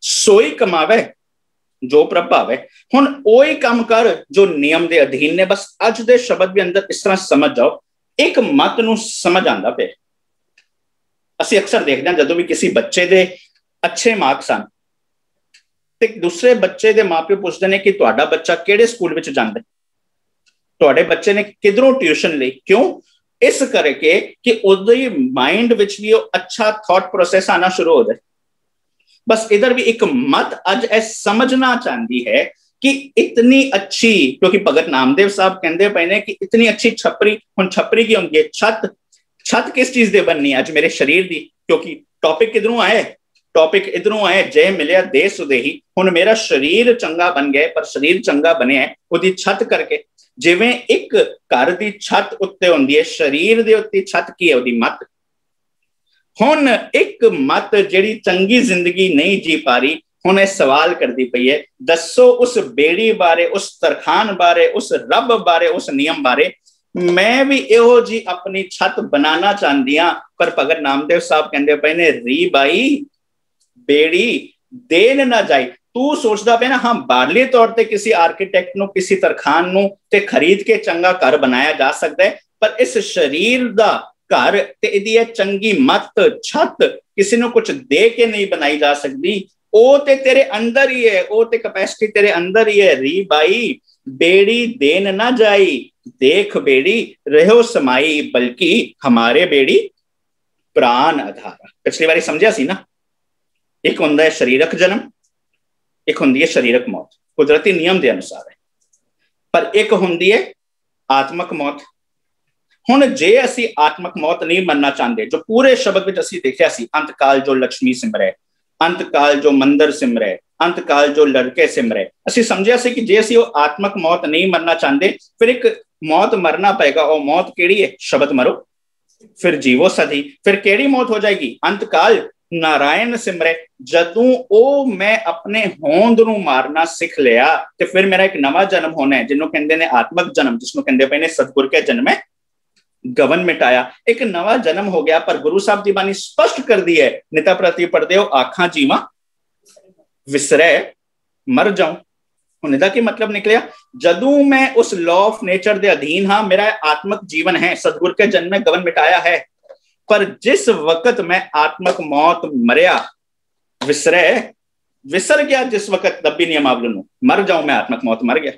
सोई कमावे जो प्रभ भावे। हुण ओही काम कर जो नियम के अधीन ने। बस अज दे शब्द भी अंदर इस तरह समझ जाओ, एक मत नूं समझ आंदा पे, ਅਸੀਂ ਅਕਸਰ ਦੇਖਦੇ ਹਾਂ ਜਦੋਂ ਵੀ ਕਿਸੇ ਬੱਚੇ ਦੇ ਅੱਛੇ ਮਾਰਕਸ ਹਨ ਤੇ ਦੂਸਰੇ ਬੱਚੇ ਦੇ ਮਾਪੇ ਪੁੱਛਦੇ ਨੇ ਕਿ ਤੁਹਾਡਾ ਬੱਚਾ ਕਿਹੜੇ ਸਕੂਲ ਵਿੱਚ ਜਾਂਦਾ ਹੈ, ਤੁਹਾਡੇ ਬੱਚੇ ਨੇ ਕਿਧਰੋਂ ਟਿਊਸ਼ਨ ਲਈ, ਕਿਉਂ? ਇਸ ਕਰਕੇ ਕਿ ਉਹਦੇ ਮਾइंड ਵਿੱਚ ਵੀ ਉਹ ਅੱਛਾ ਥॉट प्रोसेस आना शुरू हो जाए। बस इधर भी एक मत अज ए समझना चाहती है कि इतनी अच्छी, क्योंकि भगत नामदेव साहब कहते पे ने कि इतनी अच्छी छपरी, हुण छपरी की होंगी छत, छत किस चीज दे बननी अज मेरे शरीर दी, क्योंकि टॉपिक किधरों आए, टॉपिक इधरों आए, जय मिलिया दे सुदेही। हुण मेरा शरीर चंगा बन गया, पर शरीर चंगा बनिया उहदी छत करके। जिवें एक घर दी छत उत्ते हुंदी है, शरीर दे उत्ते छत की है उहदी मत। हुण एक मत जिहड़ी चंगी जिंदगी नहीं जी पा रही, हुण इह सवाल करदी पई है, दसो उस बेड़ी बारे, उस तरखान बारे, उस रब बारे, उस नियम बारे। मैं भी इहो जी अपनी छत बनाना चाहती हाँ, पर भगत नामदेव साहब कहंदे पए ने री बाई बेड़ी देन ना जाए। तू सोचदा पे ना हाँ बाहरले तौर पे किसी आर्कीटैक्ट नु, किसी तरखान नु ते खरीद के चंगा घर बनाया जा सकता है, पर इस शरीर दा घर ते इहदी चंगी मत छत किसी नु कुछ दे के नहीं बनाई जा सकती। ओ ते तेरे अंदर ही है, ओ ते कैपेसिटी तेरे अंदर ही है। री बाई बेड़ी देन ना जाई, देख बेड़ी रहो समाई, बल्कि हमारे बेड़ी प्राण आधार। पिछली बारी समझिया सी ना, एक हुंदा है शरीरक जन्म, एक हुंदी है शरीरक मौत, कुदरती नियम के अनुसार है, पर एक हुंदी है आत्मक मौत। हुण जे असी आत्मक मौत नहीं मनना चाहते, जो पूरे शब्द विच असी देखिया सी, अंतकाल जो लक्ष्मी सिमरै, अंतकाल जो मंदिर सिमरै, अंतकाल जो लड़के सिमरै, असी समझिया सी कि जे असी वो आत्मक मौत नहीं मनना चाहते, फिर एक मौत मरना पएगा। वो मौत केड़ी है? शब्द मरो फिर जीवो सदी। फिर केड़ी मौत हो जाएगी? अंतकाल नारायण सिमरे। जदों ओ मैं अपने होंद नूं मारना सीख लिया ते फिर मेरा एक नवा जन्म होना है, जिन्हों कहंदे ने आत्मक जन्म, जिसनों कहंदे पे ने सतगुर के जन्मे गवन मिटाया। एक नवा जन्म हो गया, पर गुरु साहब की बानी स्पष्ट कर दी है, निता प्रति पढ़ते हो, आखा जीवा विसरै मर जाऊं। हुण इहदा की मतलब निकलिया, जदों मैं उस लॉ ऑफ नेचर के अधीन हाँ, मेरा आत्मक जीवन है, सतगुर के जन्म में गवन मिटाया है, पर जिस वक्त मैं आत्मक मौत मरिया, विसरै विसर गया, जिस वक्त दब्बी नियमावली नूं मर जाऊं मैं, आत्मक मौत मर गया।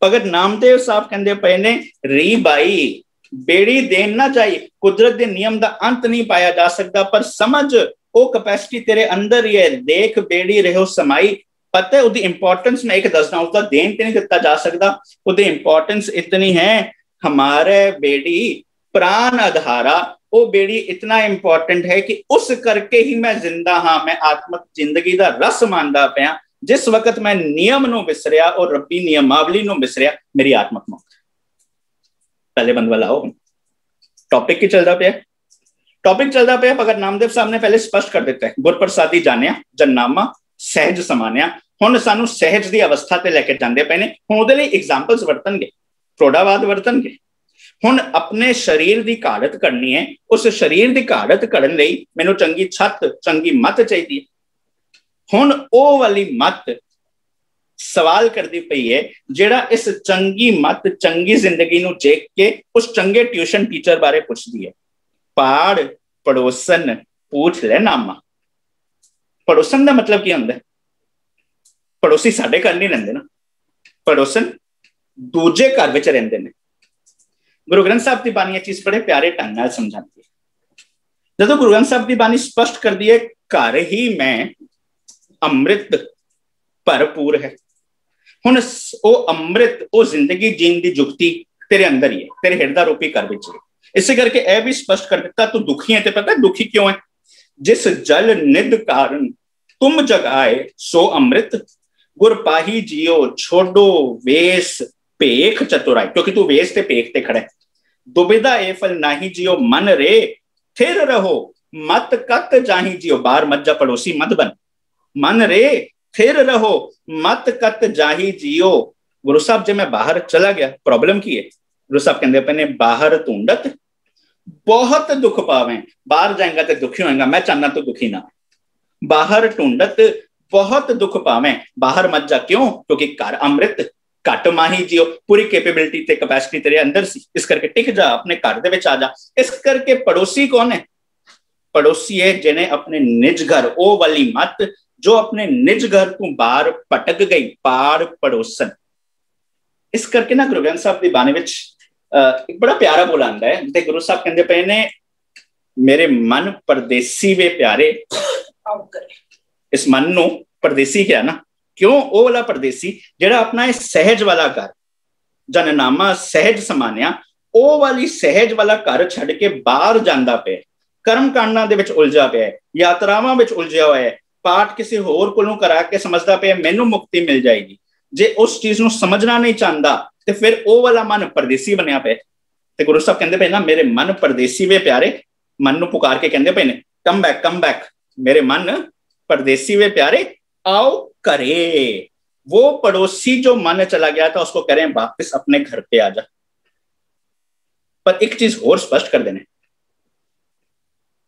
भगत नामदेव साहब कहंदे पए ने री बाई बेड़ी देन ना चाहिए, कुदरत के नियम का अंत नहीं पाया जा सकता, पर समझ वो कैपेसिटी तेरे अंदर ही है, देख बेड़ी रहो समाई। पता है उसकी इंपॉर्टेंस मैं एक दसना, उसका देन तो नहीं दिता जा सकता, उसकी इंपॉर्टेंस इतनी है, हमारे बेड़ी प्राण आधारा। वो बेड़ी इतना इंपॉर्टेंट है कि उस करके ही मैं जिंदा हाँ, मैं आत्मक जिंदगी का रस मानदा पाया। जिस वक्त मैं नियम नूं विसरिया और रब्बी नियमावली नूं विसरिया, मेरी आत्मक मौत। पहले बंद वाला आओ, टॉपिक की चलता पे, टॉपिक चलता पे। भगत नामदेव साहब ने पहले स्पष्ट कर दिता है, गुरप्रसादी जानिया जन्नामा सहज समानिया। हुण सानू सहज की अवस्था ते लेके जांदे पे ने। हुण उहदे लई एग्जांपल्स वरतणगे, प्रोडावाद वरतणगे। हुण अपने शरीर की घाड़त करनी है, उस शरीर की घाड़त करन लई मैनूं चंगी छत, चंगी मत चाहिए। हुण ओ वाली मत सवाल करती पई है, जिहड़ा इस चंगी मत, चंगी जिंदगी नूं देख के उस चंगे ट्यूशन टीचर बारे पुछदी है। पाड़ पड़ोसन पूछ ले नामा। पड़ोसन का मतलब की हुंदा है? पड़ोसी साडे घर नहीं रहिंदे ना, पड़ोसन दूजे घर विच रहिंदे ने। गुरु ग्रंथ साहब की बानी चीज बड़े प्यारे ढंग नाल समझाती है। जदों गुरु ग्रंथ साहब की बानी स्पष्ट कर दी है, घर ही में अमृत भरपूर है। हुण वो अमृत, वो जिंदगी जीण दी जुगती तेरे अंदर ही है, तेरे हिरदा रूपी घर विच है। इसे करके यह भी स्पष्ट कर दिता, तू दुखी है, ते पता है दुखी क्यों है? जिस जल निध कारण तुम जगाए सो अमृत, गुर पाही जियो छोड़ो वेश भेख चतुराई। क्योंकि तू वेश ते भेख ते खड़ा है। दुविधा ए फल नाही जियो मन रे थिर रहो, मत कत जाही जियो। बाहर मत जा, पड़ोसी मत बन। मन रे थिर रहो, मत कत जाही जियो। गुरु साहब जब मैं बाहर चला गया, प्रॉब्लम की है? गुरु साहब कहते अपने बाहर ढूंढत बहुत दुख पावे। बाहर जाएगा तो दुखी होएगा, मैं चाहना तो दुखी ना। बाहर ढूंढत बहुत दुख पावे, बाहर मत जा। क्यों? क्योंकि घर अमृत घट माही जियो। पूरी कैपेबिलिटी ते कैपेसिटी तेरे अंदर सी, इस करके टिक जा, अपने घर दे विच आ जा। इस करके पड़ोसी कौन है? पड़ोसी है जिन्हें अपने निज घर, ओ वाली मत जो अपने निज घर तू बाहर भटक गई, पार पड़ोसन। इस करके ना गुरु ग्रंथ साहब की बाणी विच एक बड़ा प्यारा बोल आंदा है, जिथे गुरु साहब कहते पे ने मेरे मन परदेसी वे प्यारे आओ करे। इस मन नू परदेसी क्या ना, क्यों? ओ वाला परदेसी जिहड़ा अपना इह सहज वाला घर, जननामा सहज समानिया, ओ वाली सहज वाला घर छड्ड के बाहर जांदा पिया, कर्म कांडां दे विच उलझा पिया है, यात्रावां विच उलझिया होया है, पाठ किसी होर कोलों करा के समझदा पिया मैनू मुक्ति मिल जाएगी। जे उस चीज नू समझना नहीं चाहता ते फिर ओ वाला मन परदेसी बनया पिया। ते गुरु साहब कहंदे पे ना मेरे मन परदेसी वे प्यारे, मन नू पुकार के कहंदे पे ने कम बैक, मेरे मन परदेसी वे प्यारे आओ करे। वो पड़ोसी जो मन चला गया था उसको कह रहे हैं वापस अपने घर पे आ जा। पर एक चीज और स्पष्ट कर देने,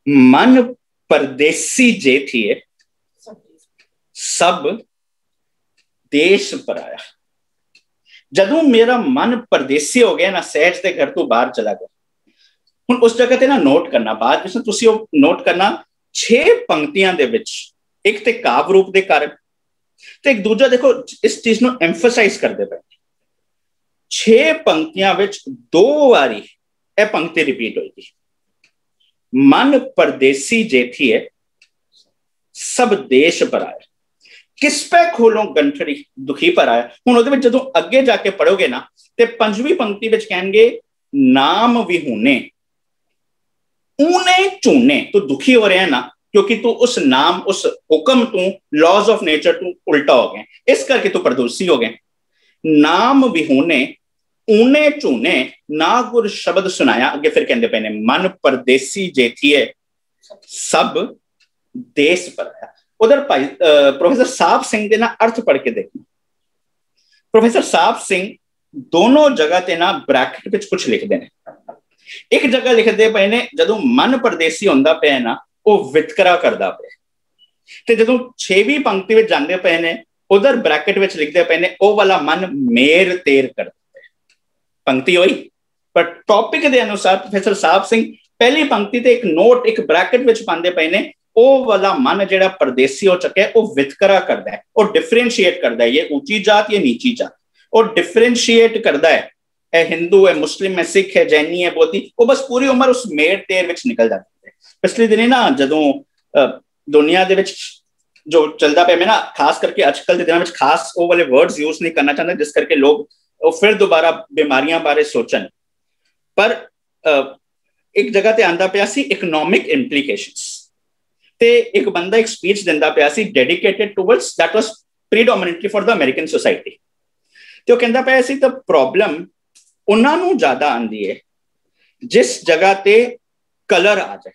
मन परदेसी जे थी है, सब देश पर आया। जदों मेरा मन परदेसी हो गया ना, सहज के घर तो बाहर चला गया। हुण उस जगह ते ना नोट करना, बाद में तुसी वो नोट करना 6 पंक्तियां दे विच एक ते काव्य रूप दे कारण ते एक दूजा देखो इस चीज नू एम्फसाइज करदे पे 6 पंक्तियां विच 2 वारी ए पंक्ति रिपीट होगी, मन परदेसी जेठी है सब देश पर आया, किस पे खोलो गंठड़ी दुखी पर आया। हुण उहदे विच जदों अगे जाके पढ़ोगे ना ते 5वीं पंक्ति विच कहणगे नाम विहूने ऊने चूने, तो दुखी हो रहे हैं ना क्योंकि तू उस नाम उस हुक्म तू लॉज ऑफ नेचर तू उल्टा हो गए, इस करके तू परदेसी हो गए। नाम विहूने ऊने चूने ना गुर शब्द सुनाया। अगे फिर कहते पे ने मन परदेसी जेठी है सब देश पर आया। उधर भाई प्रोफेसर साहब सिंह के ना अर्थ पढ़ के देखना। प्रोफेसर साहब सिंह दोनों जगह ते ना ब्रैकेट विच कुछ लिखते हैं। एक जगह लिखते पे ने जदों मन परदेसी होंदा पे ना वो वितकरा करदा पे, ते जदों 6वीं पंक्ति विच जांदे पे ने उधर ब्रैकेट विच लिखते पे ने ओ वाला मन मेर तेर करदा पे। पंक्ति होई पर टॉपिक के अनुसार प्रोफेसर साहब सिंह पहली पंक्ति ते एक नोट एक ब्रैकेट विच पांदे पे ने ओ वाला मन जिहड़ा परदेसी हो चुका है वो वितकरा करदा है और डिफरेंशिएट करदा है, ये ऊंची जात ये नीची जात, और डिफरेंशिएट करदा है ए हिंदू है मुस्लिम है सिख है जैनी है बोधी, वो बस पूरी उम्र उस मेर तेर विच निकल जाती है। पिछले दिने ना जदों दुनिया दे विच जो चलता पे मैं ना खास करके आजकल के दिनों में खास वो वाले वर्ड्स यूज नहीं करना चाहता जिस करके लोग फिर दोबारा बीमारियां बारे सोचन, पर एक जगह ते आंदा पिया सी इकोनॉमिक इंप्लीकेशंस ते एक बंदा एक स्पीच दिंदा पिया सी dedicated towards that was predominantly for the American society. ते वो कहंदा पिया सी द प्रॉब्लम उन्हां नूं ज्यादा आंदी है जिस जगह ते कलर आ जाए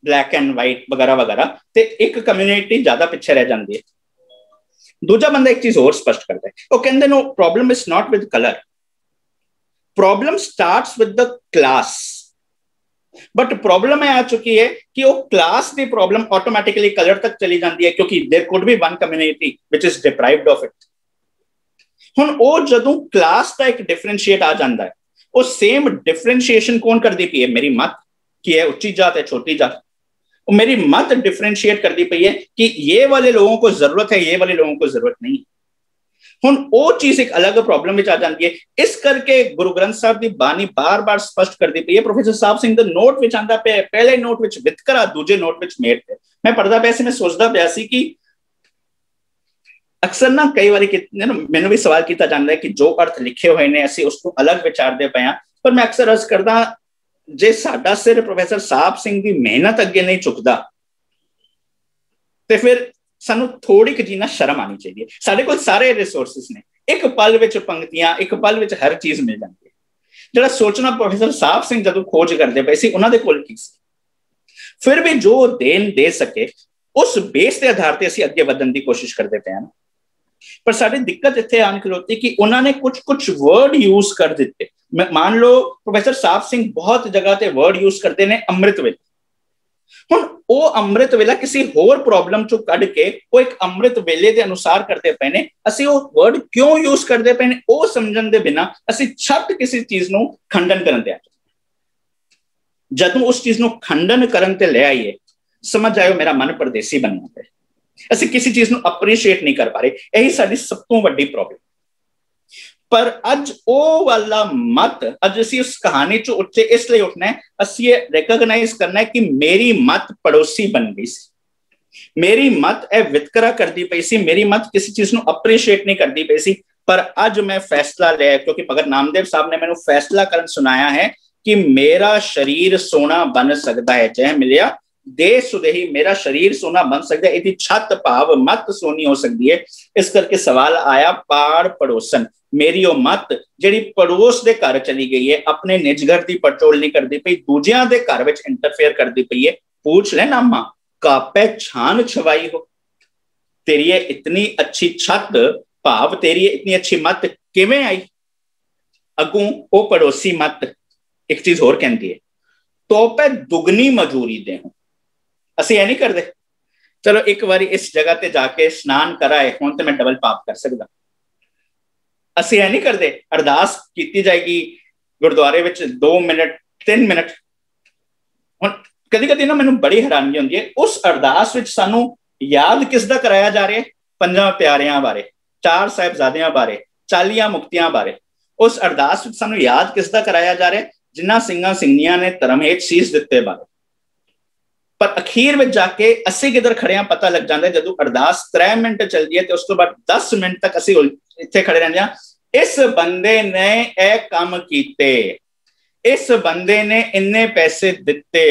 ब्लैक एंड व्हाइट वगैरह वगैरह, ते एक कम्युनिटी ज्यादा पीछे रह जाती है। दूजा बंदा एक चीज और स्पष्ट करता है, वो कहते no problem is not with colour, problem starts with the class. But problem आ चुकी है कि वो क्लास की प्रॉब्लम ऑटोमेटिकली कलर तक चली जाती है क्योंकि there could be one community which is deprived of it. हुण वो जदों क्लास का एक डिफरेंशिएट आ जाता है, वो सेम डिफरेंशिएशन कौन करती पई है? मेरी मत की है उच्ची जात है छोटी जात, मेरी मत डिफरेंशिएट करती पई है कि ये वाले लोगों को जरूरत है ये वाले लोगों को जरूरत नहीं। हुण वो चीज एक अलग प्रॉब्लम में आ जाती है। इस करके गुरु ग्रंथ साहब की बानी बार बार स्पष्ट करती पई है। प्रोफेसर साहब सिंह द नोट विच आंदा पे पहले नोट विच वितकरा दूजे नोट विच मेट पे मैं पढ़दा पिया सी, मैं सोचदा पिया सी कि अक्सर ना कई बार मैंने भी सवाल किया जाता है कि जो अर्थ लिखे हुए ने असीं उसको अलग विचारदे पे हां, पर मैं अक्सर अर्ज करदा जे साडा सिर प्रोफेसर साहब सिंह की मेहनत अगे नहीं चुकदा ते फिर सानू थोड़ी जी ना शर्म आनी चाहिए। साडे कोल सारे रिसोर्सेस ने, एक पल विच पंक्तियां एक पल विच हर चीज मिल जाती है। जिहड़ा सोचना प्रोफेसर साहब सिंह जदों खोज करते पे सी उन्हां दे कोल की सी, फिर भी जो देन दे सके उस बेस के आधार पर असीं अगे वधन की कोशिश करते पे हैं। पर साडी दिक्कत इत्थे आन खलोती कि उन्होंने कुछ कुछ वर्ड यूज कर दिते। मान लो प्रोफेसर साहब सिंह बहुत जगह ते वर्ड यूज करते ने अमृत वेला, हुण वो अमृत वेला किसी होर प्रॉब्लम चो कढ के वो एक अमृत वेले के अनुसार करते पे ने। असीं वो वर्ड क्यों यूज करते पे ने वो समझण दे बिना असीं छट किसी चीज नूं खंडन करन ते आ। ਜਦੋਂ ਉਸ ਚੀਜ਼ ਨੂੰ ਖੰਡਨ ਕਰਨ ਤੇ ਲੈ ਆਈਏ, ਸਮਝ ਆਇਓ ਮੇਰਾ ਮਨ ਪਰਦੇਸੀ ਬਣਨਾ ਪਿਆ। ਅਸੀਂ ਕਿਸੇ ਚੀਜ਼ ਨੂੰ ਅਪਰੀਸ਼ੀਏਟ ਨਹੀਂ ਕਰ ਪਾ ਰਹੇ। ਇਹੀ ਸਾਡੀ ਸਭ ਤੋਂ ਵੱਡੀ ਪ੍ਰੋਬਲਮ। ਪਰ ਅੱਜ ਉਹ ਵਾਲਾ ਮਤ, ਅੱਜ ਅਸੀਂ ਉਸ ਕਹਾਣੀ ਚ ਉੱਚੇ ਇਸ ਲਈ ਉੱਠਣਾ ਹੈ, ਅਸੀਂ ਇਹ ਰੈਕਗਨਾਈਜ਼ ਕਰਨਾ ਹੈ ਕਿ ਮੇਰੀ ਮਤ ਪੜੋਸੀ ਬਣ ਗਈ ਸੀ, ਮੇਰੀ ਮਤ ਇਹ ਵਿਤਕਰਾ ਕਰਦੀ ਪਈ ਸੀ, ਮੇਰੀ ਮਤ ਕਿਸੇ ਚੀਜ਼ ਨੂੰ ਅਪਰੀਸ਼ੀਏਟ ਨਹੀਂ ਕਰਦੀ ਪਈ ਸੀ। ਪਰ ਅੱਜ ਮੈਂ ਫੈਸਲਾ ਲਿਆ, ਕਿਉਂਕਿ ਭਗਤ ਨਾਮਦੇਵ ਸਾਹਿਬ ਨੇ ਮੈਨੂੰ ਫੈਸਲਾ ਕਰਨ ਸੁਣਾਇਆ ਹੈ ਕਿ ਮੇਰਾ ਸਰੀਰ ਸੋਨਾ ਬਣ ਸਕਦਾ ਹੈ। ਜੈ ਮਿਲਿਆ ਦੇ ਸੁਦੇਹੀ, ਮੇਰਾ ਸਰੀਰ ਸੋਨਾ ਬਣ ਸਕਦਾ ਹੈ, ਇਹਦੀ ਛੱਤ ਭਾਵ ਮਤ ਸੋਨੀ ਹੋ ਸਕਦੀ ਹੈ। ਇਸ ਕਰਕੇ ਸਵਾਲ ਆਇਆ ਪਾੜ ਪੜੋਸਨ। ਮੇਰੀ ਉਹ ਮਤ ਜਿਹੜੀ ਪੜੋਸ ਦੇ ਘਰ ਚਲੀ ਗਈ ਹੈ, ਆਪਣੇ ਨਿਜ ਘਰ ਦੀ ਪੜਚੋਲ ਨਹੀਂ ਕਰਦੀ ਪਈ, ਦੂਜਿਆਂ ਦੇ ਘਰ ਵਿੱਚ ਇੰਟਰਫੇਅਰ ਕਰਦੀ ਪਈ ਹੈ। पूछ ले ना अम्मा, कापे छान छवाई हो, तेरी ये इतनी अच्छी छत भाव, तेरी ये इतनी अच्छी मत किवें आई? अगू वो पड़ोसी मत एक चीज होर कहती है, तो पे दुगनी मजूरी दे। असी नहीं करते, चलो एक बारी इस जगह ते जाके स्नान कराए, हुण ते मैं डबल पाप कर सकदा। असी नहीं करते, अरदास की जाएगी गुरुद्वारे विच 2 मिनट 3 मिनट। हुण कदी कदी ना मैनूं बड़ी हैरानगी होंदी है, उस अरदास विच सानू याद किसदा कराया जा रहा है? 5 प्यारियां बारे, 4 साहिबजादियां बारे, 40 मुक्तियां बारे। उस अरदास विच सानू याद किसदा कराया जा रहा है? जिन्हां सिंघां सिंघियां ने धर्म हेठ सीस दिते बारे। पर अखीर में जाके असी किधर खड़े हैं पता लग जाता है, जदों अरदास 3 मिनट चलती है तो उस तो बाद 10 मिनट तक असी इत्थे खड़े रहंदे हां। इस बंदे ने ए काम कीते, इस बंदे ने इन्ने पैसे दिते,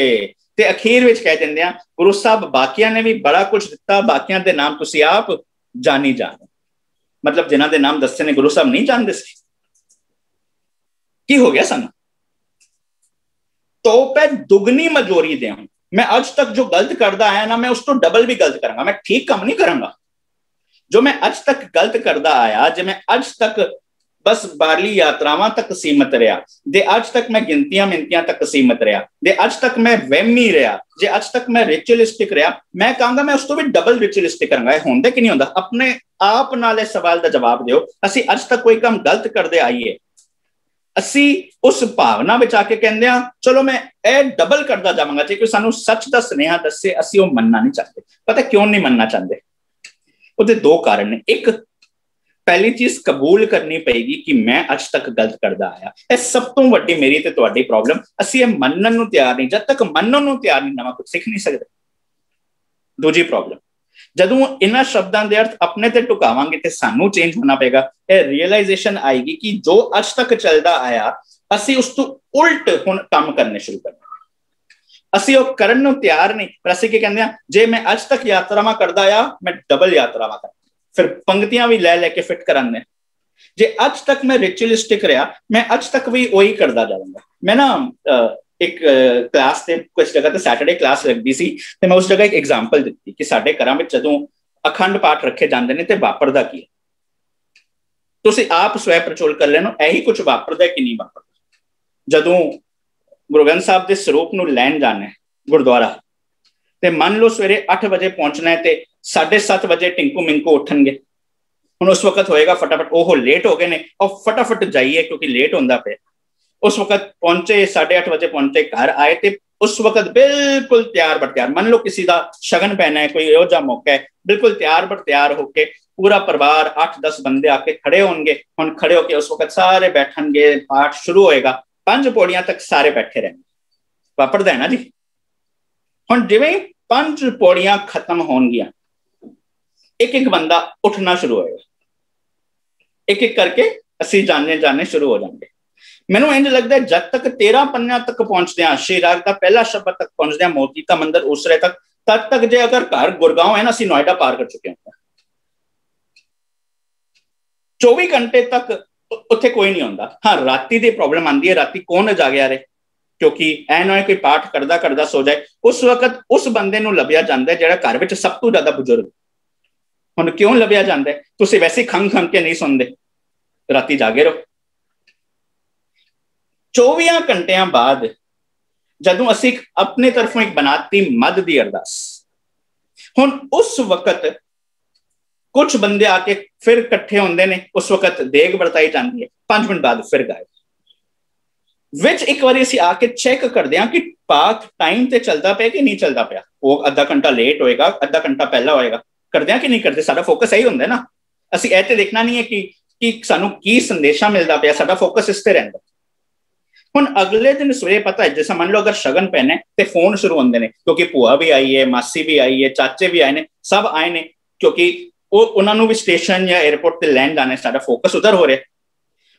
ते अखीर विच कह दिंदे हां गुरु साहब बाकियां ने भी बड़ा कुछ दिता, बाकियां दे नाम तुसी आप जानी जानो। मतलब जिन्हां दे नाम दस्से ने गुरु साहब नहीं जानदे सी। की हो गया सानू? तो पे दुगनी मजोरी दे। मैं आज तक जो गलत करता आया ना, मैं उस तो डबल भी गलत करांगा। मैं ठीक काम नहीं करांगा। जो मैं आज तक गलत करता आया, जो मैं आज तक बस बारली यात्रावां तक सीमित रहा, जे आज तक मैं गिनतियां मिनतियां तक सीमित रहा, जे आज तक मैं वहमी रहा, जे आज तक मैं रिचुअलिस्टिक रहा, मैं कहूंगा मैं उस तो भी डबल रिचुअलिस्टिक करांगा। होंदे कि नहीं होंदा? अपने आप नाल इस सवाल का जवाब दिओ। असी आज तक कोई काम गलत करते आईए, असी उस भावना में आके कहते हैं चलो मैं ए डबल करता जावांगा, जे कोई सानू सच दा स्नेहा दसे असी वो मनना नहीं चाहते। पता क्यों नहीं मनना चाहते? उसदे 2 कारण ने। एक, पहली चीज कबूल करनी पेगी कि मैं अज तक गलत करता आया। यह सब तो वड्डी मेरी ते तुहाडी प्रॉब्लम। असी ये मनन नूं तैयार नहीं, जब तक मनन नूं तैयार नहीं नवां कुछ सीख नहीं सकते। दूजी प्रॉब्लम, जदों इन्हां शब्दां दे अर्थ अपने ते टुकावांगे ते सानू चेंज होना पेगा। यह रियलाइजेशन आएगी कि जो अज तक चलता आया असी उस तो उल्ट हुण काम करने शुरू करना। असी वो करन नूं तैयार नहीं, पर असी की कहंदे हां जे मैं अज तक यात्रावां करदा आया मैं डबल यात्रावां कर, फिर पंक्तियां भी लै लेके फिट कराने। जे अज तक मैं रिचुअलिस्टिक रहा, मैं अज तक भी वही करता जाऊंगा। मैं ना एक क्लास से कुछ जगह ते सैटरडे क्लास लगती सी, ते मैं उस जगह एक एग्जाम्पल दी कि साडे घरां विच जदों अखंड पाठ रखे जाते हैं तो वापरदा की है। तुसीं आप स्वै प्रचोल कर लेनो, यही कुछ वापरदा कि नहीं वापरदा। जदों गुरु ग्रंथ साहब के स्वरूप नूं लैण जाना है गुरुद्वारा, ते मान लो सवेरे 8 बजे पहुंचना है, ते 7:30 बजे टिंकू मिंकू उठणगे। हुण उस वक्त होएगा फटाफट, ओहो लेट हो गए ने और फटाफट जाइए क्योंकि लेट होंदा पे। उस वक्त पहुंचे, 8:30 बजे पहुंचे, घर आए ते उस वक्त बिल्कुल तैयार बर तैयार। मान लो किसी का शगन पैना है, कोई इहो जिहा मौका है, बिल्कुल तैयार बर तैयार होके पूरा परिवार 8-10 बंदे आके खड़े होंगे। हुण खड़े होके उस वक्त सारे बैठणगे, पाठ शुरू होएगा, 5 पौड़ियां तक सारे बैठे रहेंगे। वापरदा है ना जी। हुण जिवें 5 पौड़ियां खत्म होणगियां, एक एक बंदा उठना शुरू होएगा, एक एक करके असी जाने शुरू हो जाएंगे। मैनू इंज लगता है जब तक 13 पन्नियां तक पहुंचते हैं, श्री राग का पहला शब्द तक पहुंचते हैं, मोती का मंदिर उसरे तक, तब तक जे अगर घर गुरगांव है ना, असी नोएडा पार कर चुके हैं। 24 घंटे तक उत्थे कोई नहीं होंदा। हाँ, राती दी प्रॉब्लम आंदी है, राती कौन जागया रहे, क्योंकि ऐ ना कोई पाठ करदा करदा सो जाए। उस वक्त उस बंदे नूं लभ्या जांदा है जिहड़ा घर विच सब तो ज्यादा बुजुर्ग। हुण क्यों लभ्या जांदा है? तुसीं वैसे खंग खंग के नहीं सुनदे, राती जागे रहो। 24 घंटियां बाद जदों असीं अपने तरफों एक बनाती मद दी अरदास, हुण उस वक्त कुछ बंदे आके फिर इकट्ठे होंदे ने, उस वक्त देग बरताई जाती है, 5 मिनट बाद फिर गायब। विच एक बार ਅਸੀਂ ਆ ਕੇ ਚੈੱਕ ਕਰਦੇ ਹਾਂ ਕਿ ਪਾਠ ਟਾਈਮ ਤੇ ਚੱਲਦਾ ਪਿਆ ਕਿ ਨਹੀਂ ਚੱਲਦਾ ਪਿਆ। ਉਹ ਅੱਧਾ ਘੰਟਾ ਲੇਟ ਹੋਏਗਾ, ਅੱਧਾ ਘੰਟਾ ਪਹਿਲਾਂ ਹੋਏਗਾ, ਕਰਦੇ ਹਾਂ ਕਿ ਨਹੀਂ ਕਰਦੇ। ਸਾਡਾ ਫੋਕਸ ਇਹੀ ਹੁੰਦਾ ਨਾ, ਅਸੀਂ ਇਹ ਤੇ ਦੇਖਣਾ ਨਹੀਂ ਹੈ ਕਿ ਸਾਨੂੰ ਕੀ ਸੰਦੇਸ਼ਾ ਮਿਲਦਾ ਪਿਆ, ਸਾਡਾ ਫੋਕਸ ਇਸ ਤੇ ਰਹਿੰਦਾ। ਹੁਣ ਅਗਲੇ ਦਿਨ ਸਵੇਰੇ ਪਤਾ ਹੈ, ਜਿਵੇਂ ਮੰਨ ਲਓ ਅਗਰ ਸ਼ਗਨ ਪੈਣਾ ਤੇ ਫੋਨ ਸ਼ੁਰੂ ਹੁੰਦੇ ਨੇ, ਕਿਉਂਕਿ ਭੂਆ ਵੀ ਆਈ ਹੈ, ਮਾਸੀ ਵੀ ਆਈ ਹੈ, ਚਾਚੇ ਵੀ ਆਏ ਨੇ, ਸਭ ਆਏ ਨੇ, ਕਿਉਂਕਿ ਉਹਨਾਂ ਨੂੰ ਵੀ ਸਟੇਸ਼ਨ ਜਾਂ 에ਅਰਪੋਰਟ ਤੇ ਲੈਣ ਜਾਣਾ, ਸਾਡਾ ਫੋਕਸ ਉਧਰ ਹੋ ਰਿਹਾ।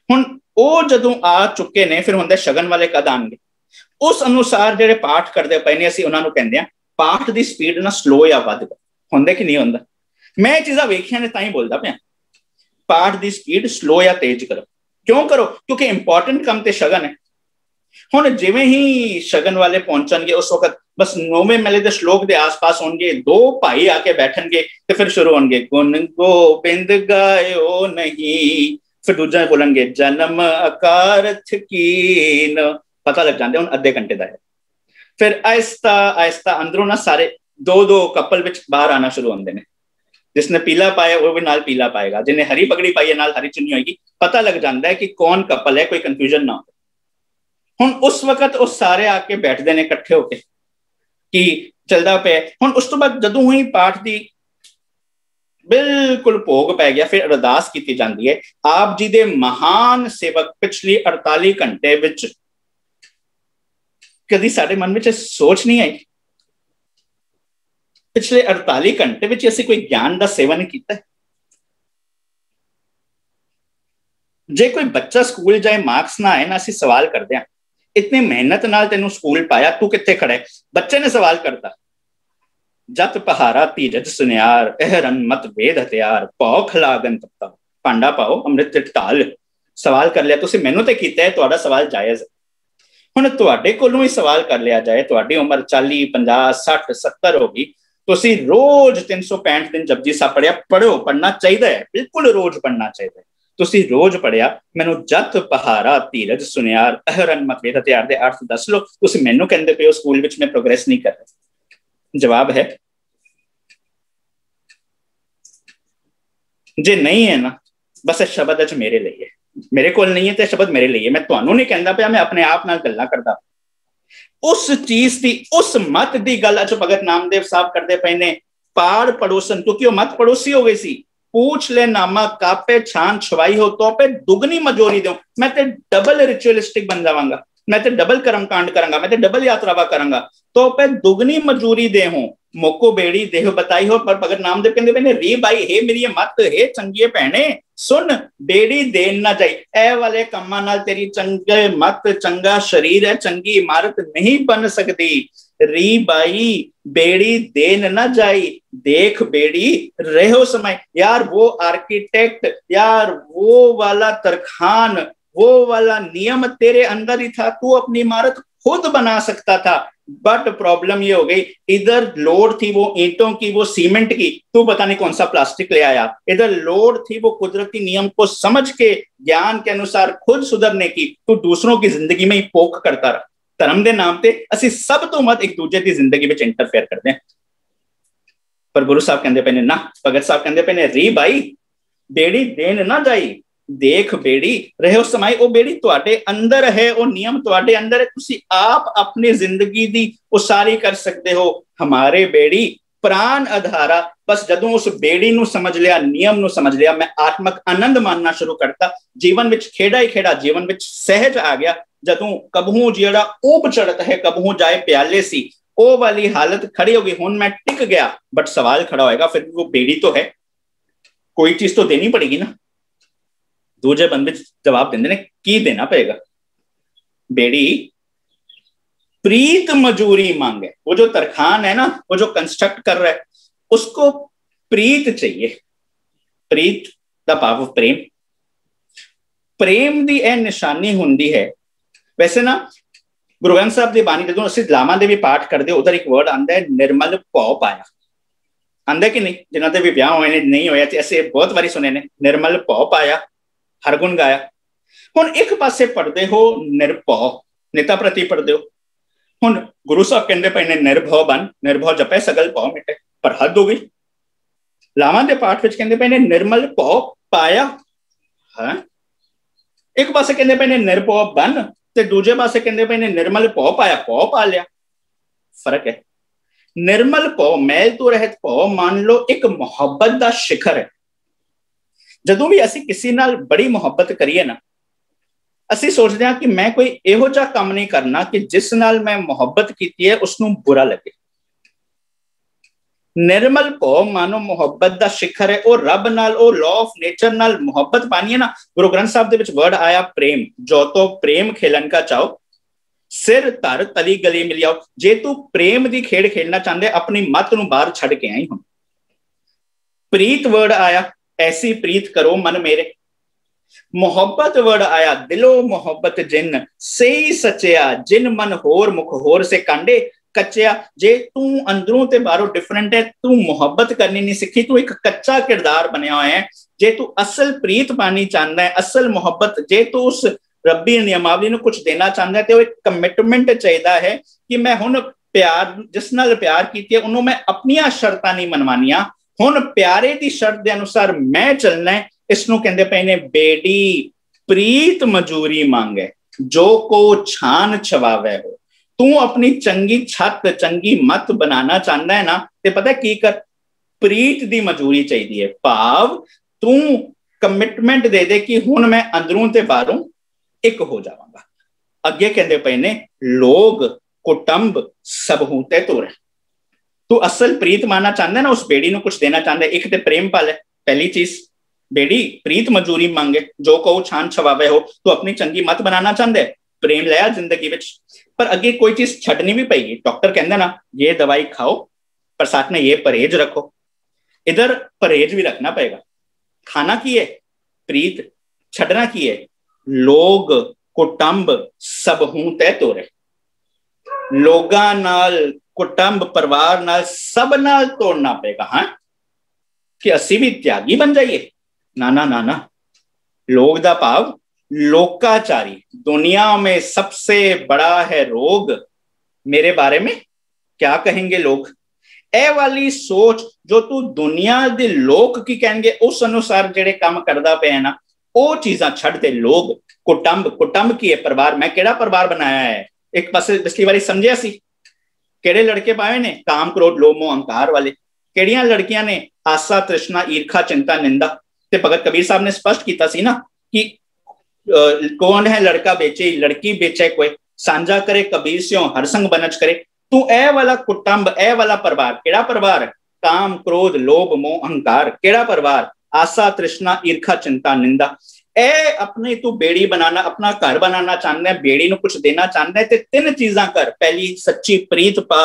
ਹੁਣ ਉਹ ਜਦੋਂ ਆ ਚੁੱਕੇ ਨੇ, ਫਿਰ ਹੁੰਦੇ ਸ਼ਗਨ ਵਾਲੇ ਕਦ ਆਣਗੇ, ਉਸ ਅਨੁਸਾਰ ਜਿਹੜੇ ਪਾਠ ਕਰਦੇ ਪਏ ਨੇ ਅਸੀਂ ਉਹਨਾਂ ਨੂੰ ਕਹਿੰਦੇ ਆ ਪਾਠ ਦੀ ਸਪੀਡ ਨਾ ਸਲੋ ਜਾਂ ਵੱਧ ਹੁੰਦੇ ਕਿ ਨਹੀਂ ਹੁੰਦਾ। ਮੈਂ ਇਹ ਚੀਜ਼ਾਂ ਵੇਖੀਆਂ ਨੇ ਤਾਂ ਹੀ ਬੋਲਦਾ ਪਿਆ, ਪਾਠ ਦੀ ਸਪੀਡ ਸਲੋ ਜਾਂ ਤੇਜ਼ ਕਰੋ। ਕਿਉਂ ਕਰੋ? ਕਿਉਂਕਿ ਇੰਪੋਰਟੈਂਟ ਕੰਮ ਤੇ ਸ਼ਗਨ ਹੈ। ਹੁਣ ਜਿਵੇਂ ਹੀ ਸ਼ਗਨ ਵਾਲੇ ਪਹੁੰਚਣਗੇ ਉਸ ਵਕਤ ਬਸ 9ਵੇਂ ਮਹਲੇ ਦੇ ਸ਼ਲੋਕ ਦੇ ਆਸ-ਪਾਸ ਹੋਣਗੇ, ਦੋ ਭਾਈ ਆ ਕੇ ਬੈਠਣਗੇ ਤੇ ਫਿਰ ਸ਼ੁਰੂ ਹੋਣਗੇ ਗੁਣ ਗੋਬਿੰਦ ਗਾਇਓ ਨਹੀਂ, ਫਿਰ ਦੂਜਾ ਬੋਲਣਗੇ ਜਨਮ ਅਕਾਰਥ ਕੀਨ, ਪਤਾ ਲੱਗ ਜਾਂਦੇ ਹੁਣ ਅੱਧੇ ਘੰਟੇ ਦਾ ਹੈ। ਫਿਰ ਆਹਿਸਤਾ ਆਹਿਸਤਾ ਅੰਦਰੋਂ ਨਾ ਸਾਰੇ ਦੋ ਕਪਲ ਵਿੱਚ ਬਾਹਰ ਆਣਾ ਸ਼ੁਰੂ ਹੁੰਦੇ ਨੇ। जिसने पीला पाया वो भी नाल पीला पाएगा, जिन्हें हरी पगड़ी पाई है नाल हरी चुन्नी होगी। पता लग जाता है कि कौन कपल है, कोई कंफ्यूजन ना हो। हुण उस वक्त वो सारे आके बैठते हैं इकट्ठे होके कि चलदा पे। हुण उस तो बाद जदों ही पाठ दी बिल्कुल भोग पै गया, फिर अरदास की जाती है। आप जी दे महान सेवक पिछली 48 घंटे विच कदी साडे मन विच सोच नहीं आई, पिछले 48 घंटे ਵਿੱਚ ਅਸੀਂ ਕੋਈ ਗਿਆਨ ਦਾ ਸੇਵਨ ਕੀਤਾ ਹੈ? ਜੇ ਕੋਈ ਬੱਚਾ ਸਕੂਲ ਜਾਏ ਮਾਰਕਸ ਨਾ ਆਏ ਨਾ, ਅਸੀਂ ਸਵਾਲ ਕਰਦੇ ਹਾਂ ਇਤਨੀ ਮਿਹਨਤ ਨਾਲ ਤੈਨੂੰ ਸਕੂਲ ਪਾਇਆ, ਤੂੰ ਕਿੱਥੇ ਖੜਾ ਹੈ? ਬੱਚੇ ਨੇ ਸਵਾਲ ਕਰਤਾ, ਜਤ ਪਹਾਰਾ ਧੀਰਜ ਸੁਨਿਆਰ ਅਹਰਨ ਮਤ ਵੇਦ ਹਥਿਆਰ ਭੌ ਖਲਾਗਨ ਤਪਤਾ ਭਾਂਡਾ ਪਾਓ ਅੰਮ੍ਰਿਤ ਢਾਲ। ਸਵਾਲ ਕਰ ਲਿਆ ਤੁਸੀਂ, ਮੈਨੂੰ ਤੇ ਕੀਤਾ ਹੈ, ਤੁਹਾਡਾ ਸਵਾਲ ਜਾਇਜ਼ ਹੈ। ਹੁਣ ਤੁਹਾਡੇ ਕੋਲੋਂ ਹੀ ਸਵਾਲ ਕਰ ਲਿਆ ਜਾਏ, ਤੁਹਾਡੀ ਉਮਰ 40 50 60 70 ਹੋ ਗਈ, ਤੁਸੀਂ ਰੋਜ਼ 365 ਦਿਨ ਜਪਜੀ ਸਾਹਿਬ ਪੜਿਆ, ਪੜੋ, ਪੜਨਾ ਚਾਹੀਦਾ ਹੈ, ਬਿਲਕੁਲ ਰੋਜ਼ ਪੜਨਾ ਚਾਹੀਦਾ ਹੈ। ਤੁਸੀਂ ਰੋਜ਼ ਪੜਿਆ, ਮੈਨੂੰ ਜਤ ਪਹਾਰਾ ਧੀਰਜ ਸੁਨਿਆਰ ਅਹਰਨ ਮਤ ਵੇਦ ਹਥਿਆਰ ਦੇ ਅਰਥ ਦੱਸ ਲਓ। ਤੁਸੀਂ ਮੈਨੂੰ ਕਹਿੰਦੇ ਪਏ ਹੋ ਸਕੂਲ ਵਿੱਚ ਮੈਂ ਪ੍ਰੋਗਰੈਸ ਨਹੀਂ ਕਰ ਰਿਹਾ। ਜਵਾਬ ਹੈ ਜੇ ਨਹੀਂ ਹੈ ਨਾ, ਬਸ ਇਹ ਸ਼ਬਦ ਅੱਜ ਮੇਰੇ ਲਈ ਹੈ, ਮੇਰੇ ਕੋਲ ਨਹੀਂ ਹੈ ਤੇ ਸ਼ਬਦ ਮੇਰੇ ਲਈ ਹੈ। ਮੈਂ ਤੁਹਾਨੂੰ ਨਹੀਂ ਕਹਿੰਦਾ ਪਿਆ, ਮੈਂ ਆਪਣੇ ਆਪ ਨਾਲ ਗੱਲਾਂ ਕਰਦਾ। ਉਸ ਚੀਜ਼ ਦੀ, ਉਸ ਮਤ ਦੀ ਗੱਲ ਅੱਜ ਭਗਤ ਨਾਮਦੇਵ ਸਾਹਿਬ ਕਰਦੇ ਪਏ ਨੇ। ਪਾੜ ਪੜੋਸਨ, ਕਿਉਂਕਿ ਉਹ ਮਤ ਪੜੋਸੀ ਹੋ ਗਈ ਸੀ। पूछ ले नामा कापे छान छवाई हो तो पे दुगनी मजोरी दो, मैं ते डबल रिचुअलिस्टिक बन जावांगा, मैं ते डबल कर्म कांड करांगा, मैं ते डबल यात्रावा करांगा, तो पे दुगनी मजूरी दे हूं मोको बेड़ी देह बताई हो। पर भगत नामदेव कहंदे पए ने री भाई हे मेरी मत हे चंगिए भैणे सुन, बेड़ी देन ना जाई, ए वाले कम्मा नाल तेरी चंगे मत चंगा शरीर है चंगी इमारत नहीं बन सकती। री बाई बेड़ी देन ना जाई, देख बेड़ी रहो समय। यार वो आर्किटेक्ट, यार वो वाला तरखान, वो वाला नियम तेरे अंदर ही था, तू अपनी इमारत खुद बना सकता था। बट प्रॉब्लम ये हो गई, इधर लोड थी वो ईंटों की, वो सीमेंट की, तू पता नहीं कौन सा प्लास्टिक ले आया। इधर लोड थी वो कुदरती नियम को समझ के ज्ञान के अनुसार खुद सुधरने की, तू दूसरों की जिंदगी में ही पोक करता रहा। धर्म के नाम पे ਅਸੀਂ ਸਭ ਤੋਂ ਵੱਧ ਇੱਕ ਦੂਜੇ ਦੀ ਜ਼ਿੰਦਗੀ ਵਿੱਚ ਇੰਟਰਫੇਅਰ ਕਰਦੇ ਹਾਂ। ਪਰ ਗੁਰੂ ਸਾਹਿਬ ਕਹਿੰਦੇ ਪਏ ਨੇ ਨਾ, ਭਗਤ ਸਾਹਿਬ ਕਹਿੰਦੇ ਪਏ ਨੇ ਰੀ ਬਾਈ ਬੇੜੀ ਦੇਣ ਨਾ ਜਾਈ, ਦੇਖ ਬੇੜੀ ਰਹਿਓ ਸਮਾਈ। ਉਹ ਬੇੜੀ ਤੁਹਾਡੇ ਅੰਦਰ ਹੈ, ਉਹ ਨਿਯਮ ਤੁਹਾਡੇ ਅੰਦਰ ਹੈ, ਤੁਸੀਂ ਆਪ ਆਪਣੀ ਜ਼ਿੰਦਗੀ ਦੀ ਉਸਾਰੀ ਕਰ ਸਕਦੇ ਹੋ। ਹਮਾਰੇ ਬੇੜੀ ਪ੍ਰਾਨ ਆਧਾਰਾ। ਬਸ ਜਦੋਂ ਉਸ ਬੇੜੀ ਨੂੰ ਸਮਝ ਲਿਆ, ਨਿਯਮ ਨੂੰ ਸਮਝ ਲਿਆ, ਮੈਂ ਆਤਮਕ ਆਨੰਦ ਮਾਨਣਾ ਸ਼ੁਰੂ ਕਰਤਾ। ਜੀਵਨ ਵਿੱਚ ਖੇੜਾ ਹੀ ਖੇੜਾ, ਜੀਵਨ ਵਿੱਚ ਸਹਿਜ ਆ ਗਿਆ। ਜਦੋਂ ਕਬਹੂ ਜਿਹੜਾ ਉਪ ਚੜਤ ਹੈ ਕਬਹੂ ਜਾਏ ਪਿਆਲੇ ਸੀ, ਉਹ ਵਾਲੀ ਹਾਲਤ ਖੜੀ ਹੋ ਗਈ। ਹੁਣ ਮੈਂ ਟਿਕ ਗਿਆ, बट सवाल खड़ा होएगा फिर वो बेड़ी तो है, कोई चीज तो देनी पड़ेगी ना। दूजे बंदे जवाब देंगे ने की देना पड़ेगा। बेड़ी प्रीत मजूरी मांगे, वो जो तरखान है ना, वो जो कंस्ट्रक्ट कर रहा है, उसको प्रीत चाहिए। प्रीत दा भाव प्रेम, प्रेम दी ए निशानी हुंदी है। वैसे ना गुरु ग्रंथ साहब की बाणी जो असं लामा दे भी पाठ करते, उधर एक वर्ड आता है निर्मल भौ पाया। आंदा कि नहीं? जिन्हों के भी ब्याह होए ने नहीं होया, ऐसे बहुत बारी सुने ने निर्मल भौ पाया, हरगुण गाया। हुण एक पासे पढ़ते हो निर्भौ, नेता प्रति पढ़ते हो। हुण गुरु साहब कहते पे ने निर्भौ बन, निर्भौ जपे सगल भौ मिटे, पर हद हो गई। लामा के पाठ में कहते पे ने निर्मल भौ पाया है, एक पासे कहते पे ने निर्भौ बन ਤੇ ਦੂਜੇ ਪਾਸੇ ਕਹਿੰਦੇ ਪਏ ਨੇ ਨਿਰਮਲ ਭਉ ਪਾਇਆ, ਭਉ ਪਾ ਲਿਆ। ਫਰਕ ਹੈ। ਨਿਰਮਲ ਭਉ, ਮੈਲ ਤੋਂ ਰਹਿਤ ਭਉ ਮੰਨ ਲਓ ਇੱਕ ਮੁਹੱਬਤ ਦਾ ਸਿਖਰ ਹੈ। ਜਦੋਂ ਵੀ ਅਸੀਂ ਕਿਸੇ ਨਾਲ ਬੜੀ ਮੁਹੱਬਤ ਕਰੀਏ ਨਾ, ਅਸੀਂ ਸੋਚਦੇ ਹਾਂ ਕਿ ਮੈਂ ਕੋਈ ਇਹੋ ਜਿਹਾ ਕੰਮ ਨਹੀਂ ਕਰਨਾ ਕਿ ਜਿਸ ਨਾਲ ਮੈਂ ਮੁਹੱਬਤ ਕੀਤੀ ਹੈ ਉਸਨੂੰ ਬੁਰਾ ਲੱਗੇ। ਨਿਰਮਲ ਭਉ ਮਾਨੋ ਮੁਹੱਬਤ ਦਾ ਸਿਖਰ ਹੈ। ਉਹ ਰੱਬ ਨਾਲ, ਉਹ ਲਾਅ ਆਫ ਨੇਚਰ ਨਾਲ ਮੁਹੱਬਤ ਪਾਣੀ ਹੈ ਨਾ। ਗੁਰੂ ਗ੍ਰੰਥ ਸਾਹਿਬ ਦੇ ਵਿੱਚ ਵਰਡ ਆਇਆ ਪ੍ਰੇਮ, ਜੋ ਤੋ ਪ੍ਰੇਮ ਖੇਲਣ ਕਾ ਚਾਓ ਸਿਰ ਧਰ ਤਲੀ ਗਲੀ ਮਿਲਿਆਓ। ਜੇ ਤੂੰ ਪ੍ਰੇਮ ਦੀ ਖੇਡ ਖੇਡਣਾ ਚਾਹੁੰਦੇ, ਆਪਣੀ ਮੱਤ ਨੂੰ ਬਾਹਰ ਛੱਡ ਕੇ ਆਈ। ਹੁਣ ਪ੍ਰੀਤ ਵਰਡ ਆਇਆ, ਐਸੀ ਪ੍ਰੀਤ ਕਰੋ ਮਨ ਮੇਰੇ। ਮੁਹੱਬਤ ਵਰਡ ਆਇਆ, ਦਿਲੋਂ ਮੁਹੱਬਤ ਜਿਨ ਸਹੀ ਸੱਚਿਆ, ਜਿਨ ਮਨ ਹੋਰ ਮੁਖ ਹੋਰ ਸੇ ਕਾਂਡੇ ਕੱਚਿਆ। ਜੇ ਤੂੰ ਅੰਦਰੋਂ ਤੇ ਬਾਹਰੋਂ ਡਿਫਰੈਂਟ ਹੈ, ਤੂੰ ਮੁਹੱਬਤ ਕਰਨੀ ਨਹੀਂ ਸਿੱਖੀ, ਤੂੰ ਇੱਕ ਕੱਚਾ ਕਿਰਦਾਰ ਬਣਿਆ ਹੋਇਆ ਹੈ। ਜੇ ਤੂੰ ਅਸਲ ਪ੍ਰੀਤ ਪਾਣੀ ਚਾਹੁੰਦਾ ਹੈ, ਅਸਲ ਮੁਹੱਬਤ, ਜੇ ਤੂੰ ਉਸ ਰੱਬੀ ਨਿਯਮਾਵਲੀ ਨੂੰ ਕੁਝ ਦੇਣਾ ਚਾਹੁੰਦਾ ਹੈ, ਤੇ ਉਹ ਇੱਕ ਕਮਿਟਮੈਂਟ ਚਾਹੀਦਾ ਹੈ ਕਿ ਮੈਂ ਹੁਣ ਪਿਆਰ, ਜਿਸ ਨਾਲ ਪਿਆਰ ਕੀਤੀ ਹੈ ਉਹਨੂੰ ਮੈਂ ਆਪਣੀਆਂ ਸ਼ਰਤਾਂ ਨਹੀਂ ਮਨਵਾਉਣੀਆਂ, ਹੁਣ ਪਿਆਰੇ ਦੀ ਸ਼ਰਤ ਦੇ ਅਨੁਸਾਰ ਮੈਂ ਚੱਲਣਾ ਹੈ। ਇਸ ਨੂੰ ਕਹਿੰਦੇ ਪਏ ਨੇ ਬੇੜੀ ਪ੍ਰੀਤ ਮਜੂਰੀ ਮੰਗੇ, ਜੋ ਕੋ ਛਾਨ ਛਵਾਵੇ ਹੋ। ਤੂੰ ਆਪਣੀ ਚੰਗੀ ਛੱਤ, ਚੰਗੀ ਮੱਤ ਬਣਾਉਣਾ ਚਾਹੁੰਦਾ ਹੈ ਨਾ, ਤੇ ਪਤਾ ਕੀ ਕਰ, ਪ੍ਰੀਤ ਦੀ ਮਜੂਰੀ ਚਾਹੀਦੀ ਹੈ। ਭਾਵ ਤੂੰ ਕਮਿਟਮੈਂਟ ਦੇ ਦੇ ਕਿ ਹੁਣ ਮੈਂ ਅੰਦਰੋਂ ਤੇ ਬਾਹਰੋਂ ਇੱਕ ਹੋ ਜਾਵਾਂਗਾ। ਅੱਗੇ ਕਹਿੰਦੇ ਪਏ ਨੇ ਲੋਗ ਕੁਟੰਬ ਸਭ ਹੂਤੇ ਤੋਰੇ। ਤੂੰ ਅਸਲ ਪ੍ਰੀਤ ਮਾਨਣਾ ਚਾਹੁੰਦਾ ਨਾ, ਉਸ ਬੇੜੀ ਨੂੰ ਕੁਝ ਦੇਣਾ ਚਾਹੁੰਦਾ, ਇੱਕ ਤੇ ਪ੍ਰੇਮ ਪਾਲੇ। ਪਹਿਲੀ ਚੀਜ਼ ਬੇੜੀ ਪ੍ਰੀਤ ਮਜੂਰੀ ਮੰਗੇ, ਜੋ ਕਹੋ ਛਾਨ ਛਵਾਵੇ ਹੋ। ਤੂੰ ਆਪਣੀ ਚੰਗੀ ਮੱਤ ਬਣਾਉਣਾ ਚਾਹੁੰਦਾ, ਪ੍ਰੇਮ ਲਿਆ ਜ਼ਿੰਦਗੀ ਵਿੱਚ, पर अगे कोई चीज छड़नी भी पड़ेगी। डॉक्टर कहते ना ये दवाई खाओ पर साथ में ये परहेज रखो, इधर परहेज भी रखना पड़ेगा। खाना की है प्रीत, छड़ना की है लोग कुटुंब सब हूं तय तोरे। लोगां नाल, कुटुंब परिवार नाल, सब नाल तोड़ना पड़ेगा। हाँ कि असी भी त्यागी बन जाइए? ना ना ना ना। लोग दा भाव लोकाचारी, दुनिया में सबसे बड़ा है रोग, मेरे बारे में क्या कहेंगे लोग। ए वाली सोच जो तू दुनिया दे लोग की कहेंगे उस अनुसार जेड़े काम करदा पे है ना, वो चीजां छड़ दे। लोग कुटुंब, कुटुंब की है परिवार। मैं केड़ा परिवार बनाया है? एक पासे पिछली बारी समझिया सी केड़े लड़के पाए ने काम क्रोध लोभ मोह अहंकार वाले, केड़ियां लड़कियां ने आशा तृष्णा ईर्खा चिंता निंदा। ते भगत कबीर साहब ने स्पष्ट किया सी ना कि कौन है लड़का बेचे लड़की बेचे, कोई सांझा करे कबीर स्यों हर संग बनच करे। तू ए वाला कुटुंब, ए वाला परिवार, केड़ा परिवार? काम क्रोध लोभ मोह अहंकार। केड़ा परिवार? आशा तृष्णा ईर्खा चिंता निंदा। ए अपनी तू बेड़ी बनाना, अपना घर बनाना चाहता है, बेड़ी ਨੂੰ कुछ देना चाहता है, ते तीन चीजां कर। पहली सच्ची प्रीत पा,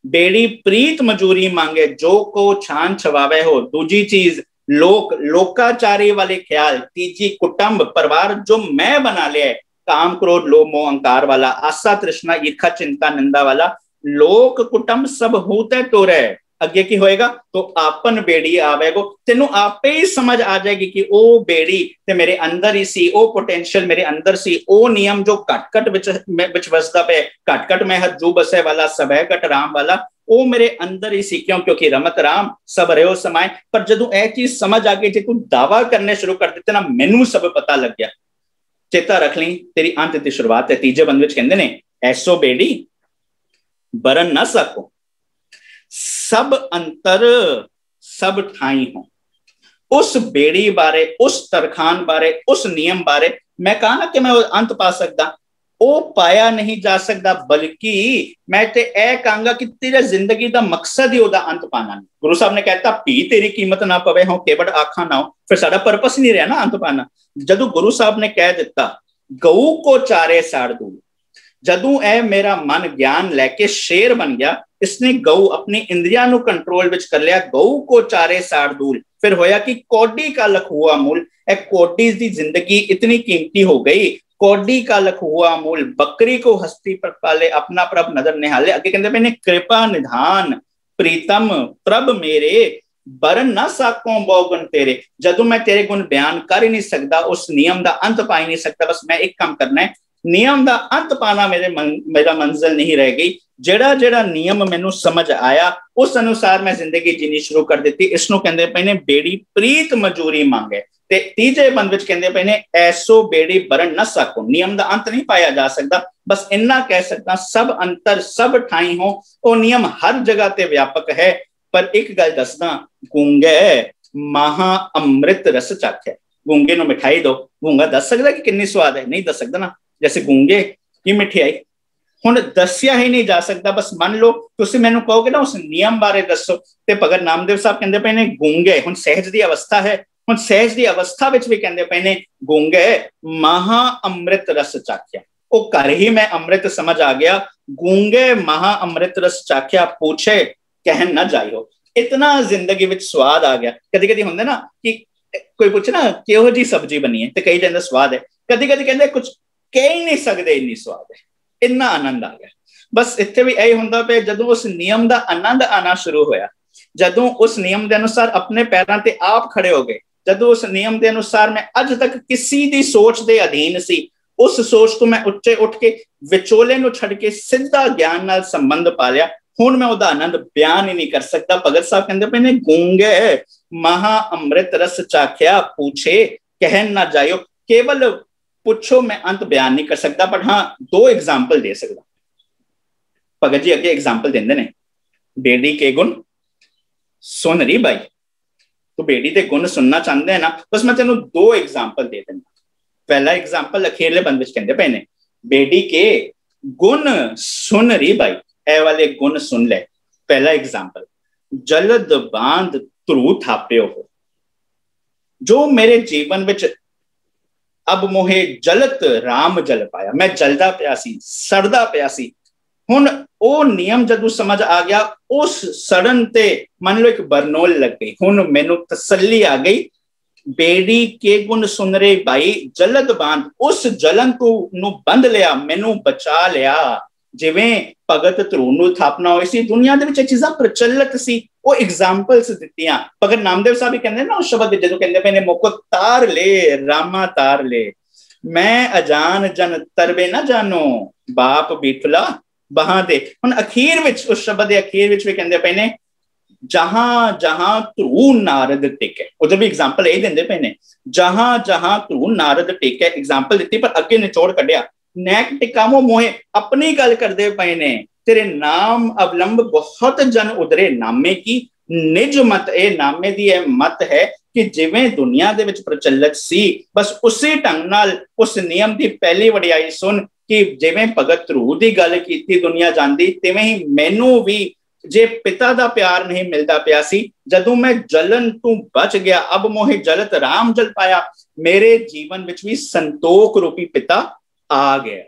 बेड़ी प्रीत मजूरी मांगे, जो को छान छवावे हो। दूजी चीज लोक, लोकाचारी वाले ख्याल। तीजी कुटुंब परिवार जो मैं बना लिया है, काम क्रोध लोभ मोह अहंकार वाला, आशा तृष्णा ईर्खा चिंता निंदा वाला। लोक कुटुंब सब होते टोरे। अगे की होएगा तो आपन बेड़ी आवेगो, तेनू आपे ही समझ आ जाएगी कि ओ बेड़ी ते मेरे अंदर ही सी, ओ पोटेंशियल मेरे अंदर सी, ओ नियम जो कट कट विच वसदा पे, कट कट में हजू बसे वाला, सब है कट राम वाला, वो मेरे अंदर ही सी। क्यों? क्योंकि रमत राम सब रहो समाए। पर जदों ए चीज समझ आ गई, जे तू दावा करने शुरू कर दिते ना, मैनू सब पता लग गया। चेता रख ली तेरी अंत दी शुरुआत है। तीजे बंद विच कहंदे ने ऐसो बेड़ी बरन ना सको, सब अंतर सब ठाई हो। उस बेड़ी बारे, उस तरखान बारे, उस नियम बारे मैं कहा ना कि मैं अंत पा सकदा, ਉਹ ਪਾਇਆ ਨਹੀਂ ਜਾ ਸਕਦਾ, ਬਲਕਿ ਮੈਂ ਤੇ ਇਹ ਕਹਾਂਗਾ ਕਿ ਤੇਰੀ ਜ਼ਿੰਦਗੀ ਦਾ ਮਕਸਦ ਹੀ ਉਹਦਾ ਅੰਤ ਪਾਣਾ ਨਹੀਂ। ਗੁਰੂ ਸਾਹਿਬ ਨੇ ਕਹਿਤਾ ਭੀ ਤੇਰੀ ਕੀਮਤ ਨਾ ਪਵੇ ਹੋ ਕੇਵੜ ਆਖਾਂ ਨਾ ਹੋ, ਫਿਰ ਸਾਡਾ ਪਰਪਸ ਨਹੀਂ ਰਿਹਾ ਨਾ ਅੰਤ ਪਾਣਾ। ਜਦੋਂ ਗੁਰੂ ਸਾਹਿਬ ਨੇ ਕਹਿ ਦਿੱਤਾ ਗਊ ਕੋ ਚਾਰੇ ਸਾੜ ਦੂ, ਜਦੋਂ ਇਹ ਮੇਰਾ ਮਨ ਗਿਆਨ ਲੈ ਕੇ ਸ਼ੇਰ ਬਣ ਗਿਆ, ਇਸਨੇ ਗਊ ਆਪਣੀ ਇੰਦਰੀਆਂ ਨੂੰ ਕੰਟਰੋਲ ਵਿੱਚ ਕਰ ਲਿਆ। ਗਊ ਕੋ ਚਾਰੇ ਸਾੜ ਦੂਰ, ਫਿਰ ਹੋਇਆ ਕਿ ਕੌਡੀ ਕਾ ਲਖੂਆ ਮੂਲ। ਇਹ ਕੌਡੀ ਦੀ ਜ਼ਿੰਦਗੀ ਇਤਨੀ ਕੀਮਤੀ ਹੋ ਗਈ, कौडी का लखुआ मूल। बकरी को हस्ती पर पाले, अपना प्रभ नजर निहाले। अगे कहते मैंने कृपा निधान प्रीतम प्रभ मेरे, बरन ना साकों बहुगुण तेरे। जदों मैं तेरे गुण बयान कर ही नहीं सकता, उस नियम का अंत पा ही नहीं सकता, बस मैं एक काम करना है, नियम का अंत पाना मेरा मंजिल नहीं रह गई। जेड़ा जेड़ा नियम मैनू समझ आया उस अनुसार मैं जिंदगी जीनी शुरू कर दी। इसनों कहते पे ने बेड़ी प्रीत मजूरी मांगे। ਤੇ ਤੀਜੇ ਬੰਦ ਵਿੱਚ ਕਹਿੰਦੇ ਪਏ ਨੇ ਐਸੋ ਬੇੜੀ ਬਰਨ ਨਾ ਸਕੋ, ਨਿਯਮ ਦਾ ਅੰਤ ਨਹੀਂ ਪਾਇਆ ਜਾ ਸਕਦਾ, ਬਸ ਇੰਨਾ ਕਹਿ ਸਕਦਾ ਸਭ ਅੰਤਰ ਸਭ ਠਾਈ ਹੋ, ਉਹ ਨਿਯਮ ਹਰ ਜਗ੍ਹਾ ਤੇ ਵਿਆਪਕ ਹੈ। ਪਰ ਇੱਕ ਗੱਲ ਦੱਸਦਾ, ਗੂੰਗੇ ਮਹਾ ਅੰਮ੍ਰਿਤ ਰਸ ਚਾਖਿਆ। ਗੂੰਗੇ ਨੂੰ ਮਿਠਾਈ ਦੋ, ਗੂੰਗਾ ਦੱਸ ਸਕਦਾ ਕਿ ਕਿੰਨੀ ਸਵਾਦ ਹੈ? ਨਹੀਂ ਦੱਸ ਸਕਦਾ ਨਾ। ਜੈਸੇ ਗੂੰਗੇ ਕੀ ਮਿਠਾਈ ਹੁਣ ਦੱਸਿਆ ਹੀ ਨਹੀਂ ਜਾ ਸਕਦਾ। ਬਸ ਮੰਨ ਲਓ ਤੁਸੀਂ ਮੈਨੂੰ ਕਹੋਗੇ ਨਾ ਉਸ ਨਿਯਮ ਬਾਰੇ ਦੱਸੋ, ਤੇ ਭਗਤ ਨਾਮਦੇਵ ਸਾਹਿਬ ਕਹਿੰਦੇ ਪਏ ਨੇ ਗੂੰਗੇ, ਹੁਣ ਸਹਿਜ ਦੀ ਅਵਸਥਾ ਹੈ, ਹੁਣ ਸਹਿਜ ਦੀ ਅਵਸਥਾ ਵਿੱਚ ਵੀ ਕਹਿੰਦੇ ਪਏ ਨੇ ਗੂੰਗੇ ਮਹਾ ਅੰਮ੍ਰਿਤ ਰਸ ਚਾਖਿਆ। ਉਹ ਘਰ ਹੀ ਮੈਂ ਅੰਮ੍ਰਿਤ ਸਮਝ ਆ ਗਿਆ। ਗੂੰਗੇ ਮਹਾ ਅੰਮ੍ਰਿਤ ਰਸ ਚਾਖਿਆ, ਪੁੱਛੇ ਕਹਿਣ ਨਾ ਜਾਇਓ। ਇਤਨਾ ਜ਼ਿੰਦਗੀ ਵਿੱਚ ਸਵਾਦ ਆ ਗਿਆ। ਕਦੀ ਕਦੀ ਹੁੰਦਾ ਨਾ ਕਿ ਕੋਈ ਪੁੱਛੇ ਨਾ ਕਿਹੋ ਜੀ ਸਬਜ਼ੀ ਬਣੀ ਹੈ, ਤੇ ਕਈ ਕਹਿੰਦੇ ਸਵਾਦ ਹੈ, ਕਦੀ ਕਦੀ ਕਹਿੰਦੇ ਕੁਝ ਕਹਿ ਹੀ ਨਹੀਂ ਸਕਦੇ ਇੰਨੀ ਸਵਾਦ ਹੈ, ਇੰਨਾ ਆਨੰਦ ਆ ਗਿਆ। ਬਸ ਇੱਥੇ ਵੀ ਇਹ ਹੁੰਦਾ ਪਿਆ, ਜਦੋਂ ਉਸ ਨਿਯਮ ਦਾ ਆਨੰਦ ਆਣਾ ਸ਼ੁਰੂ ਹੋਇਆ, ਜਦੋਂ ਉਸ ਨਿਯਮ ਦੇ ਅਨੁਸਾਰ ਆਪਣੇ ਪੈਰਾਂ ਤੇ ਆਪ ਖੜੇ ਹੋ ਗਏ, ਜਦੋਂ ਉਸ ਨਿਯਮ ਦੇ ਅਨੁਸਾਰ ਮੈਂ ਅੱਜ ਤੱਕ ਕਿਸੇ ਦੀ ਸੋਚ ਦੇ ਅਧੀਨ ਸੀ, ਉਸ ਸੋਚ ਤੋਂ ਮੈਂ ਉੱਚੇ ਉੱਠ ਕੇ ਵਿਚੋਲੇ ਨੂੰ ਛੱਡ ਕੇ ਸਿੱਧਾ ਗਿਆਨ ਨਾਲ ਸੰਬੰਧ ਪਾ ਲਿਆ। ਹੁਣ ਮੈਂ ਉਹਦਾ ਆਨੰਦ ਬਿਆਨ ਹੀ ਨਹੀਂ ਕਰ ਸਕਦਾ। ਭਗਤ ਸਾਹਿਬ ਕਹਿੰਦੇ ਪਏ ਨੇ ਗੂੰਗੇ ਮਹਾ ਅੰਮ੍ਰਿਤ ਰਸ ਚਾਖਿਆ, ਪੁੱਛੇ ਕਹਿਣ ਨਾ ਜਾਇਓ। ਕੇਵਲ ਪੁੱਛੋ, ਮੈਂ ਅੰਤ ਬਿਆਨ ਨਹੀਂ ਕਰ ਸਕਦਾ, ਪਰ ਹਾਂ ਦੋ ਐਗਜ਼ਾਮਪਲ ਦੇ ਸਕਦਾ। ਭਗਤ ਜੀ ਅੱਗੇ ਐਗਜ਼ਾਮਪਲ ਦਿੰਦੇ ਨੇ, ਬੇੜੀ ਕੇ ਗੁਣ ਸੁਣ ਰਹੀ ਬਾਈ, ਤੂੰ ਬੇੜੀ ਦੇ ਗੁਣ ਸੁਣਨਾ ਚਾਹੁੰਦੇ ਹੈ ਨਾ, ਬਸ ਮੈਂ ਤੈਨੂੰ ਦੋ ਐਗਜ਼ਾਮਪਲ ਦੇ ਦਿੰਦਾ। ਪਹਿਲਾ ਐਗਜ਼ਾਮਪਲ ਅਖੀਰਲੇ ਬੰਦ ਵਿੱਚ ਕਹਿੰਦੇ ਪਏ ਨੇ ਬੇੜੀ ਕੇ ਗੁਣ ਸੁਣ ਰਹੀ ਬਾਈ, ਇਹ ਵਾਲੇ ਗੁਣ ਸੁਣ ਲੈ। ਪਹਿਲਾ ਐਗਜ਼ਾਮਪਲ, ਜਲਦ ਬਾਂਧ ਧਰੂ ਥਾਪਿਓ ਹੋ। ਜੋ ਮੇਰੇ ਜੀਵਨ ਵਿੱਚ ਅਬ ਮੋਹੇ ਜਲਤ ਰਾਮ ਜਲ ਪਾਇਆ, ਮੈਂ ਜਲਦਾ ਪਿਆ ਸੀ, ਸੜਦਾ ਪਿਆ ਸੀ, ਹੁਣ ਉਹ ਨਿਯਮ ਜਦੋਂ ਸਮਝ ਆ ਗਿਆ, ਉਸ ਸੜਨ ਤੇ ਮੰਨ ਲਓ ਇੱਕ ਬਰਨੋਲ ਲੱਗ ਗਈ, ਹੁਣ ਮੈਨੂੰ ਤਸੱਲੀ ਆ ਗਈ। ਬੇੜੀ ਕੇ ਗੁਣ ਸੁਣ ਰਹੇ ਭਾਈ, ਜਲਦ ਬਾਂਧ, ਉਸ ਜਲਨ ਨੂੰ ਬੰਦ ਲਿਆ, ਮੈਨੂੰ ਬਚਾ ਲਿਆ। ਜਿਵੇਂ ਭਗਤ ਧਰੂ ਨੂੰ ਥਾਪਣਾ ਹੋਈ ਸੀ, ਦੁਨੀਆ ਦੇ ਵਿੱਚ ਇਹ ਚੀਜ਼ਾਂ ਪ੍ਰਚਲਿਤ ਸੀ, ਉਹ ਐਗਜ਼ਾਮਪਲਸ ਦਿੱਤੀਆਂ। ਭਗਤ ਨਾਮਦੇਵ ਸਾਹਿਬ ਵੀ ਕਹਿੰਦੇ ਨਾ ਉਸ ਸ਼ਬਦ ਜਦੋਂ ਕਹਿੰਦੇ ਪਏ ਨੇ ਮੁਕਤ ਤਾਰ ਲੈ ਰਾਮਾ ਤਾਰ ਲੈ, ਮੈਂ ਅਜਾਨ ਜਨ ਤਰਵੇ ਨਾ ਜਾਨੋ, ਬਾਪ ਬੀਠਲਾ ਬਾਹਾਂ ਦੇ। ਹੁਣ ਅਖੀਰ ਵਿੱਚ ਉਸ ਸ਼ਬਦ ਦੇ ਅਖੀਰ ਵਿੱਚ ਵੀ ਕਹਿੰਦੇ ਪਏ ਨੇ ਜਹਾਂ ਜਹਾਂ ਧਰੂ ਨਾਰਦ ਟੇਕੇ, ਉਧਰ ਵੀ ਐਗਜ਼ਾਮਪਲ ਇਹ ਦਿੰਦੇ ਪਏ ਨੇ, ਜਹਾਂ ਜਹਾਂ ਧਰੂ ਨਾਰਦ ਟੇਕੇ ਐਗਜ਼ਾਮਪਲ ਦਿੱਤੀ, ਪਰ ਅੱਗੇ ਨਿਚੋੜ ਕੱਢਿਆ ਨੈਕ ਟਿਕਾਵੋ ਮੋਹੇ, ਆਪਣੀ ਗੱਲ ਕਰਦੇ ਪਏ ਨੇ। ਤੇਰੇ ਨਾਮ ਅਵਲੰਬ ਬਹੁਤ ਜਨ ਉਧਰੇ ਨਾਮੇ ਕੀ ਨਿਜ ਮਤ, ਇਹ ਨਾਮੇ ਦੀ ਇਹ ਮਤ ਹੈ ਕਿ ਜਿਵੇਂ ਦੁਨੀਆ ਦੇ ਵਿੱਚ ਪ੍ਰਚਲਿਤ ਸੀ, ਬਸ ਉਸੇ ਢੰਗ ਨਾਲ ਉਸ ਨਿਯਮ ਦੀ ਪਹਿਲੀ ਵਡਿਆਈ ਸੁਣ ਕਿ ਜਿਵੇਂ ਭਗਤ ਧਰੂ ਦੀ ਗੱਲ ਕੀਤੀ ਦੁਨੀਆ ਜਾਂਦੀ, ਤਿਵੇਂ ਹੀ ਮੈਨੂੰ ਵੀ ਜੇ ਪਿਤਾ ਦਾ ਪਿਆਰ ਨਹੀਂ ਮਿਲਦਾ ਪਿਆ ਸੀ, ਜਦੋਂ ਮੈਂ ਜਲਨ ਤੋਂ ਬਚ ਗਿਆ, ਅਬ ਮੋਹੇ ਜਲਤ ਰਾਮ ਜਲ ਪਾਇਆ, ਮੇਰੇ ਜੀਵਨ ਵਿੱਚ ਵੀ ਸੰਤੋਖ ਰੂਪੀ ਪਿਤਾ ਆ ਗਿਆ।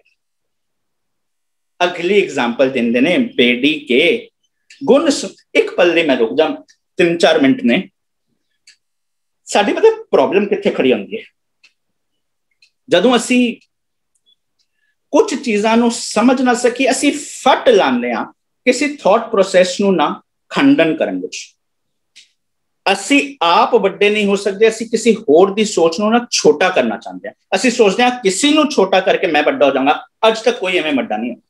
ਅਗਲੀ ਐਗਜ਼ਾਮਪਲ ਦਿੰਦੇ ਨੇ ਬੇੜੀ ਕੇ ਗੁਣ। ਇੱਕ ਪਲ ਲਈ ਮੈਂ ਰੁਕ ਜਾ, 3-4 ਮਿੰਟ ਨੇ। ਸਾਡੀ ਪਤਾ ਪ੍ਰੋਬਲਮ ਕਿੱਥੇ ਖੜੀ ਹੁੰਦੀ ਹੈ, ਜਦੋਂ ਅਸੀਂ ਕੁਝ ਚੀਜ਼ਾਂ ਨੂੰ ਸਮਝ ਨਾ ਸਕੀ, ਅਸੀਂ ਫਟ ਲਾਉਂਦੇ ਹਾਂ ਕਿਸੇ ਥਾਟ ਪ੍ਰੋਸੈਸ ਨੂੰ ਨਾ ਖੰਡਨ ਕਰਨ ਵਿੱਚ। ਅਸੀਂ ਆਪ ਵੱਡੇ ਨਹੀਂ ਹੋ ਸਕਦੇ, ਅਸੀਂ ਕਿਸੇ ਹੋਰ ਦੀ ਸੋਚ ਨੂੰ ਨਾ ਛੋਟਾ ਕਰਨਾ ਚਾਹੁੰਦੇ ਹਾਂ। ਅਸੀਂ ਸੋਚਦੇ ਹਾਂ ਕਿਸੇ ਨੂੰ ਛੋਟਾ ਕਰਕੇ ਮੈਂ ਵੱਡਾ ਹੋ ਜਾਵਾਂਗਾ, ਅੱਜ ਤੱਕ ਕੋਈ ਐਵੇਂ ਵੱਡਾ ਨਹੀਂ ਹੋਇਆ।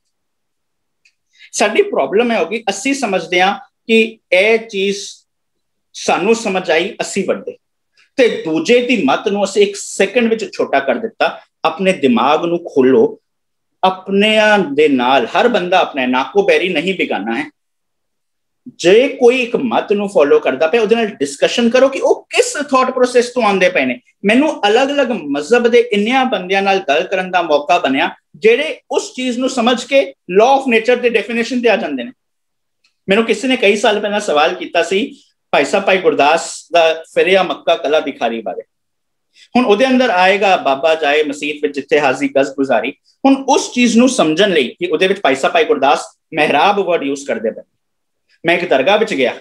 ਸਾਡੀ ਪ੍ਰੋਬਲਮ ਇਹ ਹੋਗੀ, ਅਸੀਂ ਸਮਝਦੇ ਹਾਂ ਕਿ ਇਹ ਚੀਜ਼ ਸਾਨੂੰ ਸਮਝ ਆਈ, ਅਸੀਂ ਵੱਡੇ, ਤੇ ਦੂਜੇ ਦੀ ਮਤ ਨੂੰ ਅਸੀਂ 1 ਸੈਕਿੰਡ ਵਿੱਚ ਛੋਟਾ ਕਰ ਦਿੱਤਾ। ਆਪਣੇ ਦਿਮਾਗ ਨੂੰ ਖੋਲੋ, ਆਪਣਿਆਂ ਦੇ ਨਾਲ ਹਰ ਬੰਦਾ ਆਪਣਾ, ਨਾਕੋ ਬੈਰੀ ਨਹੀਂ ਬਿਗਾਨਾ ਹੈ। ਜੇ ਕੋਈ ਇੱਕ ਮਤ ਨੂੰ ਫੋਲੋ ਕਰਦਾ ਪਿਆ, ਉਹਦੇ ਨਾਲ ਡਿਸਕਸ਼ਨ ਕਰੋ ਕਿ ਉਹ ਕਿਸ ਥਾਟ ਪ੍ਰੋਸੈਸ ਤੋਂ ਆਉਂਦੇ ਪਏ ਨੇ। ਮੈਨੂੰ ਅਲੱਗ-ਅਲੱਗ ਮਜ਼ਹਬ ਦੇ ਇੰਨਿਆਂ ਬੰਦਿਆਂ ਨਾਲ ਗੱਲ ਕਰਨ ਦਾ ਮੌਕਾ ਬਣਿਆ, ਜਿਹੜੇ ਉਸ ਚੀਜ਼ ਨੂੰ ਸਮਝ ਕੇ ਲਾਅ ਆਫ ਨੇਚਰ ਦੇ ਡੈਫੀਨੇਸ਼ਨ ਤੇ ਆ ਜਾਂਦੇ ਨੇ। ਮੈਨੂੰ ਕਿਸੇ ਨੇ ਕਈ ਸਾਲ ਪਹਿਲਾਂ ਸਵਾਲ ਕੀਤਾ ਸੀ ਭਾਈ ਸਾਹਿਬ ਭਾਈ ਗੁਰਦਾਸ ਦਾ ਫਿਰਿਆ ਮੱਕਾ ਕਲਾ ਬਿਖਾਰੀ ਬਾਰੇ। ਹੁਣ ਉਹਦੇ ਅੰਦਰ ਆਏਗਾ ਬਾਬਾ ਜਾਏ ਮਸੀਤ ਵਿੱਚ ਜਿੱਥੇ ਹਾਜ਼ੀ ਗਜ਼ ਗੁਜ਼ਾਰੀ। ਹੁਣ ਉਸ ਚੀਜ਼ ਨੂੰ ਸਮਝਣ ਲਈ ਕਿ ਉਹਦੇ ਵਿੱਚ ਭਾਈ ਸਾਹਿਬ ਭਾਈ ਗੁਰਦਾਸ ਮਹਿਰਾਬ ਵਰਡ ਯੂਜ਼ ਕਰਦੇ ਪਏ। ਮੈਂ ਇੱਕ ਦਰਗਾਹ ਵਿੱਚ ਗਿਆ,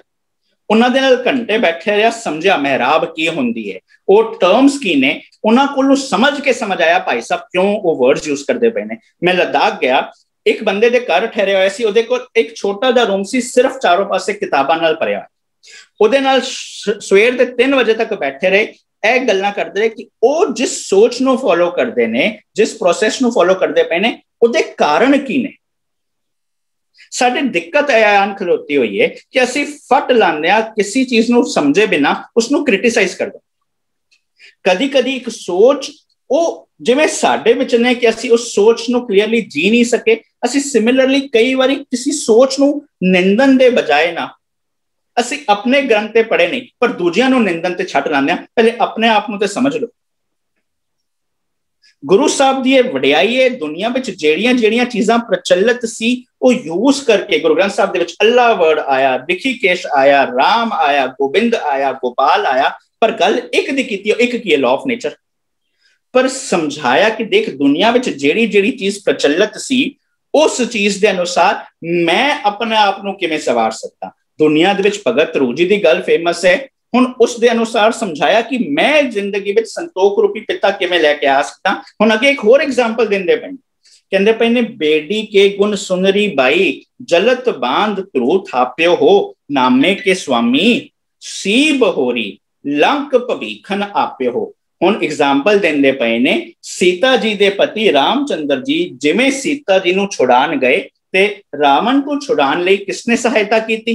ਉਹਨਾਂ ਦੇ ਨਾਲ ਘੰਟੇ ਬੈਠੇ ਰਿਹਾ, ਸਮਝਿਆ ਮਹਿਰਾਬ ਕੀ ਹੁੰਦੀ ਹੈ, ਉਹ ਟਰਮਸ ਕੀ ਨੇ, ਉਹਨਾਂ ਕੋਲੋਂ ਸਮਝ ਕੇ ਸਮਝ ਆਇਆ ਭਾਈ ਸਾਹਿਬ ਕਿਉਂ ਉਹ ਵਰਡਸ ਯੂਜ਼ ਕਰਦੇ ਪਏ ਨੇ। ਮੈਂ ਲੱਦਾਖ ਗਿਆ, ਇੱਕ ਬੰਦੇ ਦੇ ਘਰ ਠਹਿਰੇ ਹੋਏ ਸੀ, ਉਹਦੇ ਕੋਲ ਇੱਕ ਛੋਟਾ ਜਿਹਾ ਰੂਮ ਸੀ, ਸਿਰਫ ਚਾਰੋਂ ਪਾਸੇ ਕਿਤਾਬਾਂ ਨਾਲ ਭਰਿਆ। ਉਹਦੇ ਨਾਲ ਸਵੇਰ ਦੇ 3 ਵਜੇ ਤੱਕ ਬੈਠੇ ਰਹੇ, ਇਹ ਗੱਲਾਂ ਕਰਦੇ ਰਹੇ ਕਿ ਉਹ ਜਿਸ ਸੋਚ ਨੂੰ ਫੋਲੋ ਕਰਦੇ ਨੇ, ਜਿਸ ਪ੍ਰੋਸੈਸ ਨੂੰ ਫੋਲੋ ਕਰਦੇ ਪਏ ਨੇ, ਉਹਦੇ ਕਾਰਨ ਕੀ ਨੇ। ਸਾਡੀ ਦਿੱਕਤ ਇਹ ਆਣ ਖਲੋਤੀ ਹੋਈ ਹੈ ਕਿ ਅਸੀਂ ਫਟ ਲਾਉਂਦੇ ਹਾਂ, ਕਿਸੇ ਚੀਜ਼ ਨੂੰ ਸਮਝੇ ਬਿਨਾ ਉਸਨੂੰ ਕ੍ਰਿਟਿਸਾਈਜ਼ ਕਰਦੇ। कदी कदी एक सोच ਉਹ ਜਿਵੇਂ ਸਾਡੇ ਵਿੱਚ ਨੇ ਕਿ ਅਸੀਂ ਉਸ ਸੋਚ ਨੂੰ ਕਲੀਅਰਲੀ ਜੀ ਨਹੀਂ ਸਕੇ, ਅਸੀਂ ਸਿਮਿਲਰਲੀ ਕਈ ਵਾਰੀ ਕਿਸੇ ਸੋਚ ਨੂੰ ਨਿੰਦਣ ਦੇ ਬਜਾਏ ਨਾ ਅਸੀਂ ਆਪਣੇ ਗ੍ਰੰਥ ਤੇ ਪੜ੍ਹੇ ਨਹੀਂ ਪਰ ਦੂਜਿਆਂ ਨੂੰ ਨਿੰਦਣ ਤੇ ਛੱਡ ਲਾਉਂਦੇ ਹਾਂ। ਪਹਿਲੇ ਆਪਣੇ ਆਪ ਨੂੰ ਤੇ ਸਮਝ ਲਓ। ਗੁਰੂ ਸਾਹਿਬ ਦੀ ਇਹ ਵਡਿਆਈ ਹੈ, ਦੁਨੀਆ ਵਿੱਚ ਜਿਹੜੀਆਂ ਜਿਹੜੀਆਂ ਚੀਜ਼ਾਂ ਪ੍ਰਚਲਿਤ ਸੀ ਉਹ ਯੂਜ਼ ਕਰਕੇ ਗੁਰੂ ਗ੍ਰੰਥ ਸਾਹਿਬ ਦੇ ਵਿੱਚ ਅੱਲਾ ਵਰਡ ਆਇਆ, ਰਿਖੀਕੇਸ਼ ਆਇਆ, ਰਾਮ ਆਇਆ, ਗੋਬਿੰਦ ਆਇਆ, ਗੋਪਾਲ ਆਇਆ, ਪਰ ਗੱਲ ਇੱਕ ਦੀ ਕੀਤੀ, ਇੱਕ ਕੀ ਹੈ, ਲਾਅ ਆਫ ਨੇਚਰ। पर समझाया कि देख दुनिया में जेड़ी जेड़ी चीज प्रचलित सी उस चीज के अनुसार मैं अपने आप को किवें सवार सकता। दुनिया दे विच भगत रूजी दी गल फेमस है, हुण उस दे अनुसार समझाया कि मैं जिंदगी विच संतोख रूपी पिता किवें लेके आ सकता। हुण अगे एक होर एग्जाम्पल देंदे पए, कहंदे पए ने बेड़ी के गुण सुनरी बाई, जलत बांध ध्रुव थाप्यो हो, नामे के स्वामी सी बहोरी, लंक भवीखन आप्यो हो। ਹੁਣ एग्जाम्पल देंदे पए ने सीता जी दे पति रामचंद्र जी जिवें सीता जी नूं छुड़ान गए ते रावण को छुड़ान लई किसने सहायता कीती?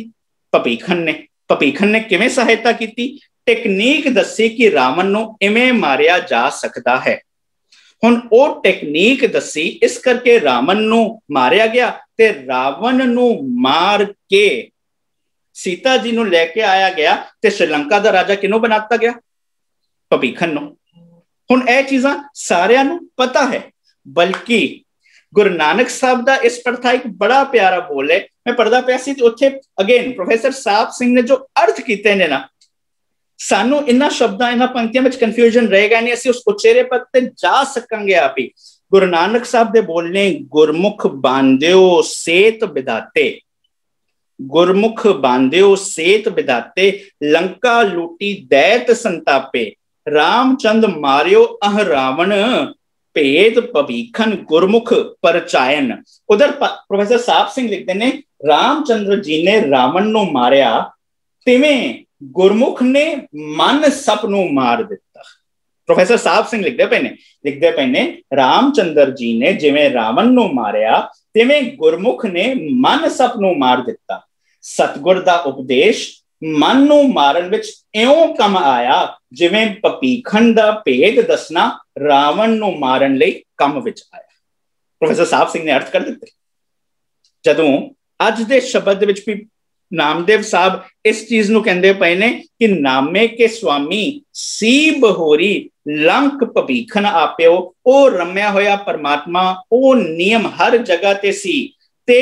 भवीखन ने। भवीखन ने किवें सहायता कीती? टेक्नीक दसी कि रावण नूं इवें मारिया जा सकदा है। हुण ओ टेक्नीक दसी, इस करके रावण नूं मारिया गया ते रावण नूं मार के सीता जी नूं लेके आया गया ते श्रीलंका दा राजा किनों बनाता गया? भवीखन नूं। हुण ਇਹ ਚੀਜ਼ਾਂ ਸਾਰਿਆਂ ਨੂੰ ਪਤਾ ਹੈ, ਬਲਕਿ ਗੁਰੂ ਨਾਨਕ ਸਾਹਿਬ ਦਾ ਇਸ ਪ੍ਰਥਾ ਇੱਕ ਬੜਾ ਪਿਆਰਾ ਬੋਲ ਹੈ। ਮੈਂ ਪੜਦਾ ਪਿਆ ਸੀ ਤੇ ਉੱਥੇ ਅਗੇਨ ਪ੍ਰੋਫੈਸਰ ਸਾਹਿਬ ਸਿੰਘ ਨੇ ਜੋ ਅਰਥ ਕੀਤੇ ਨੇ ਨਾ, ਸਾਨੂੰ ਇਹਨਾਂ ਸ਼ਬਦਾਂ ਇਹਨਾਂ ਪੰਕਤੀਆਂ ਵਿੱਚ ਕਨਫਿਊਜ਼ਨ ਰਹੇਗਾ ਨਹੀਂ, ਅਸੀਂ ਉਸ ਉਚੇਰੇ ਪਦ ਤੇ ਜਾ ਸਕਾਂਗੇ ਆਪ ਹੀ। ਗੁਰੂ ਨਾਨਕ ਸਾਹਿਬ ਦੇ ਬੋਲਨੇ ਗੁਰਮੁਖ ਬਾਂਧਿਓ ਸੇਤ ਵਿਦਾਤੇ, ਗੁਰਮੁਖ ਬਾਂਧਿਓ ਸੇਤ ਵਿਦਾਤੇ, ਲੰਕਾ ਲੂਟੀ ਦੈਤ ਸੰਤਾਪੇ, रामचंद मारियो अह रावण, भेद भवीखन गुरमुख परचायन। उधर प्रोफेसर साहब सिंह लिखते ने रामचंद्र जी ने रावण नु मारिया तिवें गुरमुख ने मन सप नु मार दिता। प्रोफेसर साहब सिंह लिखते पे ने रामचंद्र जी ने जिवें रावण नु मारिया तिवें गुरमुख ने मन सप नु मार दिता। सतगुर दा उपदेश मन नू मारन विच इउं कम आया जिवें भवीखन दा भेद दसना रावण नू मारन लई कम विच आया। प्रोफेसर साहब सिंह ने अर्थ कर दिते। जदों अज दे शब्द विच भी नामदेव साहब इस चीज नू कहंदे पए ने कि नामे के स्वामी सी बहोरी, लंक भवीखन आप्यो, ओ रम्या होया परमात्मा, ओ नियम हर जगह ते सी ते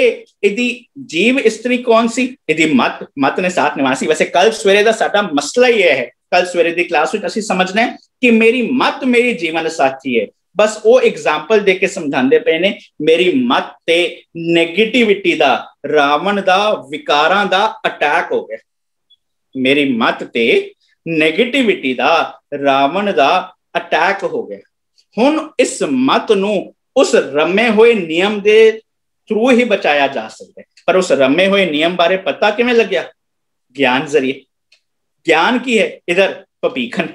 इदी जीव स्त्री कौन सी? इदी मत ने साथ निवासी। वैसे कल सवेरे दा साडा मसला ही है, कल सवेरे दी क्लास विच असीं समझना है कि मेरी मत मेरी जीवन साथी है। बस वो एग्जाम्पल दे के समझांदे पे ने मेरी मत ते नेगेटिविटी दा, रावण दा, विकारां दा अटैक हो गया। मेरी मत ते नेगेटिविटी दा, रावण दा अटैक हो गया। हुण इस मत नूं उस रमे हुए नियम दे थ्रू ही बचाया जा सकता है, पर उस रमे हुए नियम बारे पता किवें लग्या? ज्ञान जरिए। ज्ञान की है इधर? भवीखन।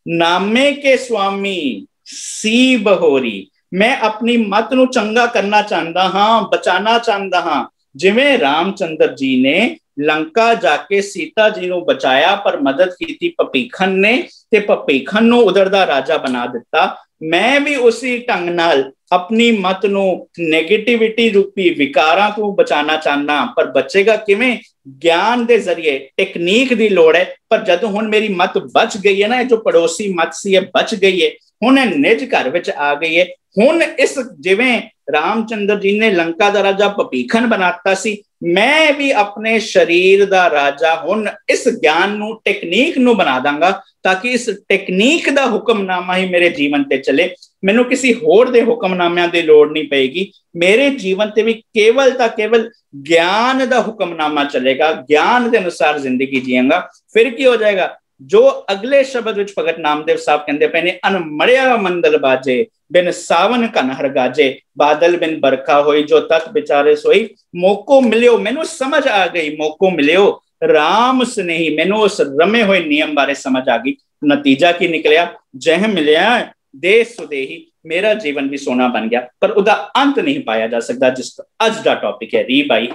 नामे के स्वामी सी बहोरी, मैं अपनी मत नू चंगा करना चाहता हाँ, बचाना चाहता हाँ। जिवें रामचंद्र जी ने लंका जाके सीता जी नू बचाया पर मदद की भवीखन ने, ते भवीखन नू उधर दा राजा बना दिता। मैं भी उसी ढंग नाल अपनी मत नू नेगेटिविटी रूपी विकारां को बचाना चाहना, पर बचेगा किवें? ज्ञान दे जरिए। टेक्नीक दी लोड़ है, पर जदों हुण मेरी मत बच गई है ना, जो पड़ोसी मत सी बच गई है, हुण निज घर विच आ गई है। हुण इस जिवें रामचंद्र जी ने लंका दा राजा भवीखन बनाता सी, मैं भी अपने शरीर दा राजा हुण इस ज्ञान नू, टेक्नीक नू बना दांगा, ताकि इस टेक्नीक दा हुक्मनामा ही मेरे जीवन ते चले। मैनू किसी होर दे हुक्मनामियां दी लोड़ नहीं पेगी। मेरे जीवन ते भी केवल ता केवल ज्ञान दा हुक्मनामा चलेगा, ज्ञान के अनुसार जिंदगी जियांगा। फिर की हो जाएगा? जो अगले शब्द विच भगत नामदेव साहब कहंदे पे ने, अनमड़िया मंदल बाजे, बिन सावन कनहर गाजे, बादल बिन बरखा होई, जो तक बिचारे सोई, मौको मिलियो, मैनू समझ आ गई, मौको मिलियो राम स्नेही, मैनू उस रमे हुए नियम बारे समझ आ गई। नतीजा की निकलिया? जह मिलिया दे सुदेही, मेरा जीवन भी सोना बन गया। पर उदा अंत नहीं पाया जा सकता, जिस अज दा टॉपिक है री बाई,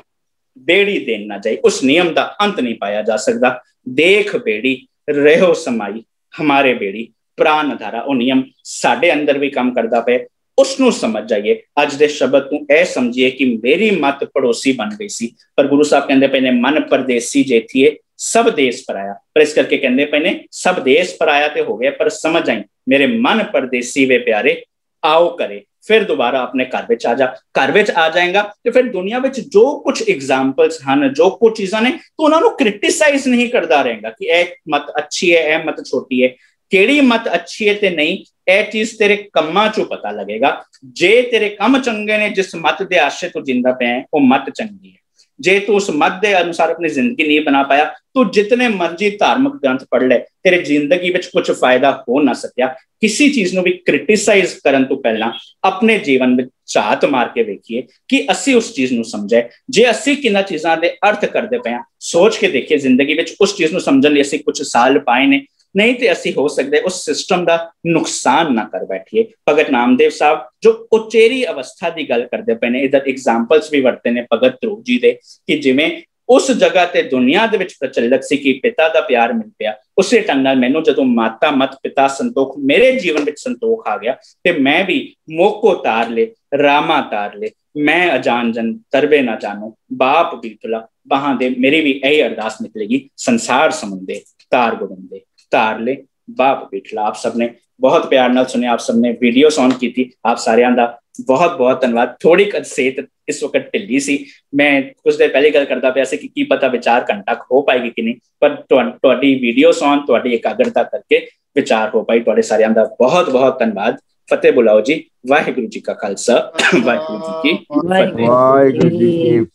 बेड़ी देना चाहिए, उस नियम का अंत नहीं पाया जा सकता। देख बेड़ी रहो समाई, हमारे बेड़ी प्राण आधारा ਉਹ ਨਿਯਮ ਸਾਡੇ ਅੰਦਰ ਵੀ ਕੰਮ ਕਰਦਾ ਪਿਆ ਉਸ ਨੂੰ ਸਮਝ ਜਾਈਏ ਅੱਜ ਦੇ ਸ਼ਬਦ ਨੂੰ ਇਹ ਸਮਝੀਏ ਕਿ ਮੇਰੀ ਮਤ ਪੜੋਸੀ ਬਣ ਗਈ ਸੀ ਪਰ ਗੁਰੂ ਸਾਹਿਬ ਕਹਿੰਦੇ ਪਏ ਨੇ ਮਨ ਪਰਦੇਸੀ ਜੇਥੀਏ ਸਭ ਦੇਸ਼ ਪਰਾਇਆ ਪਰ ਇਸ ਕਰਕੇ ਕਹਿੰਦੇ ਪਏ ਨੇ ਸਭ ਦੇਸ਼ ਪਰਾਇਆ ਤੇ ਹੋ ਗਿਆ ਪਰ ਸਮਝ ਆਈ ਮੇਰੇ ਮਨ ਪਰਦੇਸੀ ਵੇ ਪਿਆਰੇ आओ करे फिर दोबारा अपने घर विच आ जा घर विच आ जाएगा तो फिर दुनिया विच जो कुछ एग्जाम्पल्स हैं जो कुछ चीज़ां ने तो उन्होंने क्रिटिसाइज नहीं करता रहेगा कि यह मत अच्छी है यह मत छोटी है केड़ी मत अच्छी है ते नहीं यह चीज तेरे कम्मां चों पता लगेगा जे तेरे कम चंगे ने जिस मत दे आशे तो जिंदा पे है वो मत चंगी है जे तू उस मत के अनुसार अपनी जिंदगी नहीं बना पाया तो जितने मर्जी धार्मिक ग्रंथ पढ़ ले तेरे जिंदगी में कुछ फायदा हो ना सकिया किसी चीज को भी क्रिटिसाइज करन तो पहला अपने जीवन में झात मार के देखिए कि असी उस चीज को समझे जे असी किन्ना चीज़ों के अर्थ करते पे सोच के देखिए जिंदगी में उस चीज को समझने लिए असी कुछ साल पाए ने नहीं तो असी हो सकते उस सिस्टम का नुकसान ना कर बैठिए भगत नामदेव साहब जो उचेरी अवस्था की गल करते पे ने इधर एग्जाम्पल्स भी वरते ने भगत ध्रुव जी दे कि जिवें उस जगह ते दुनिया दे विच प्रचलित सी कि पिता का प्यार मिल पाया उसे ढंग नाल मैनूं जदों माता मत पिता संतोख मेरे जीवन विच संतोख आ गया ते मैं भी मोको तार ले रामा तार ले मैं अजान जन तरबे ना जानो बाप बीतला बहां दे मेरी भी यही अरदास निकलेगी संसार समुंदे तार गुरंदे तार ले बाप बीठला आप सबने बहुत प्यार नाल सुने आप सबने वीडियो ऑन की थी आप सारियां दा बहुत बहुत धन्यवाद थोड़ी सेहत इस वक्त ढिली सी मैं कुछ देर पहले गल करता पाया कि की पता विचार घंटा हो पाएगी कि नहीं पर तुहाडी वीडियो ऑन तुहाडी एकाग्रता करके विचार हो पाई तुहाडे सारियां दा बहुत बहुत धन्यवाद फतेह बुलाओ जी वाहिगुरु जी का खालसा वाहिगुरु जी की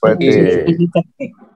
फतेह।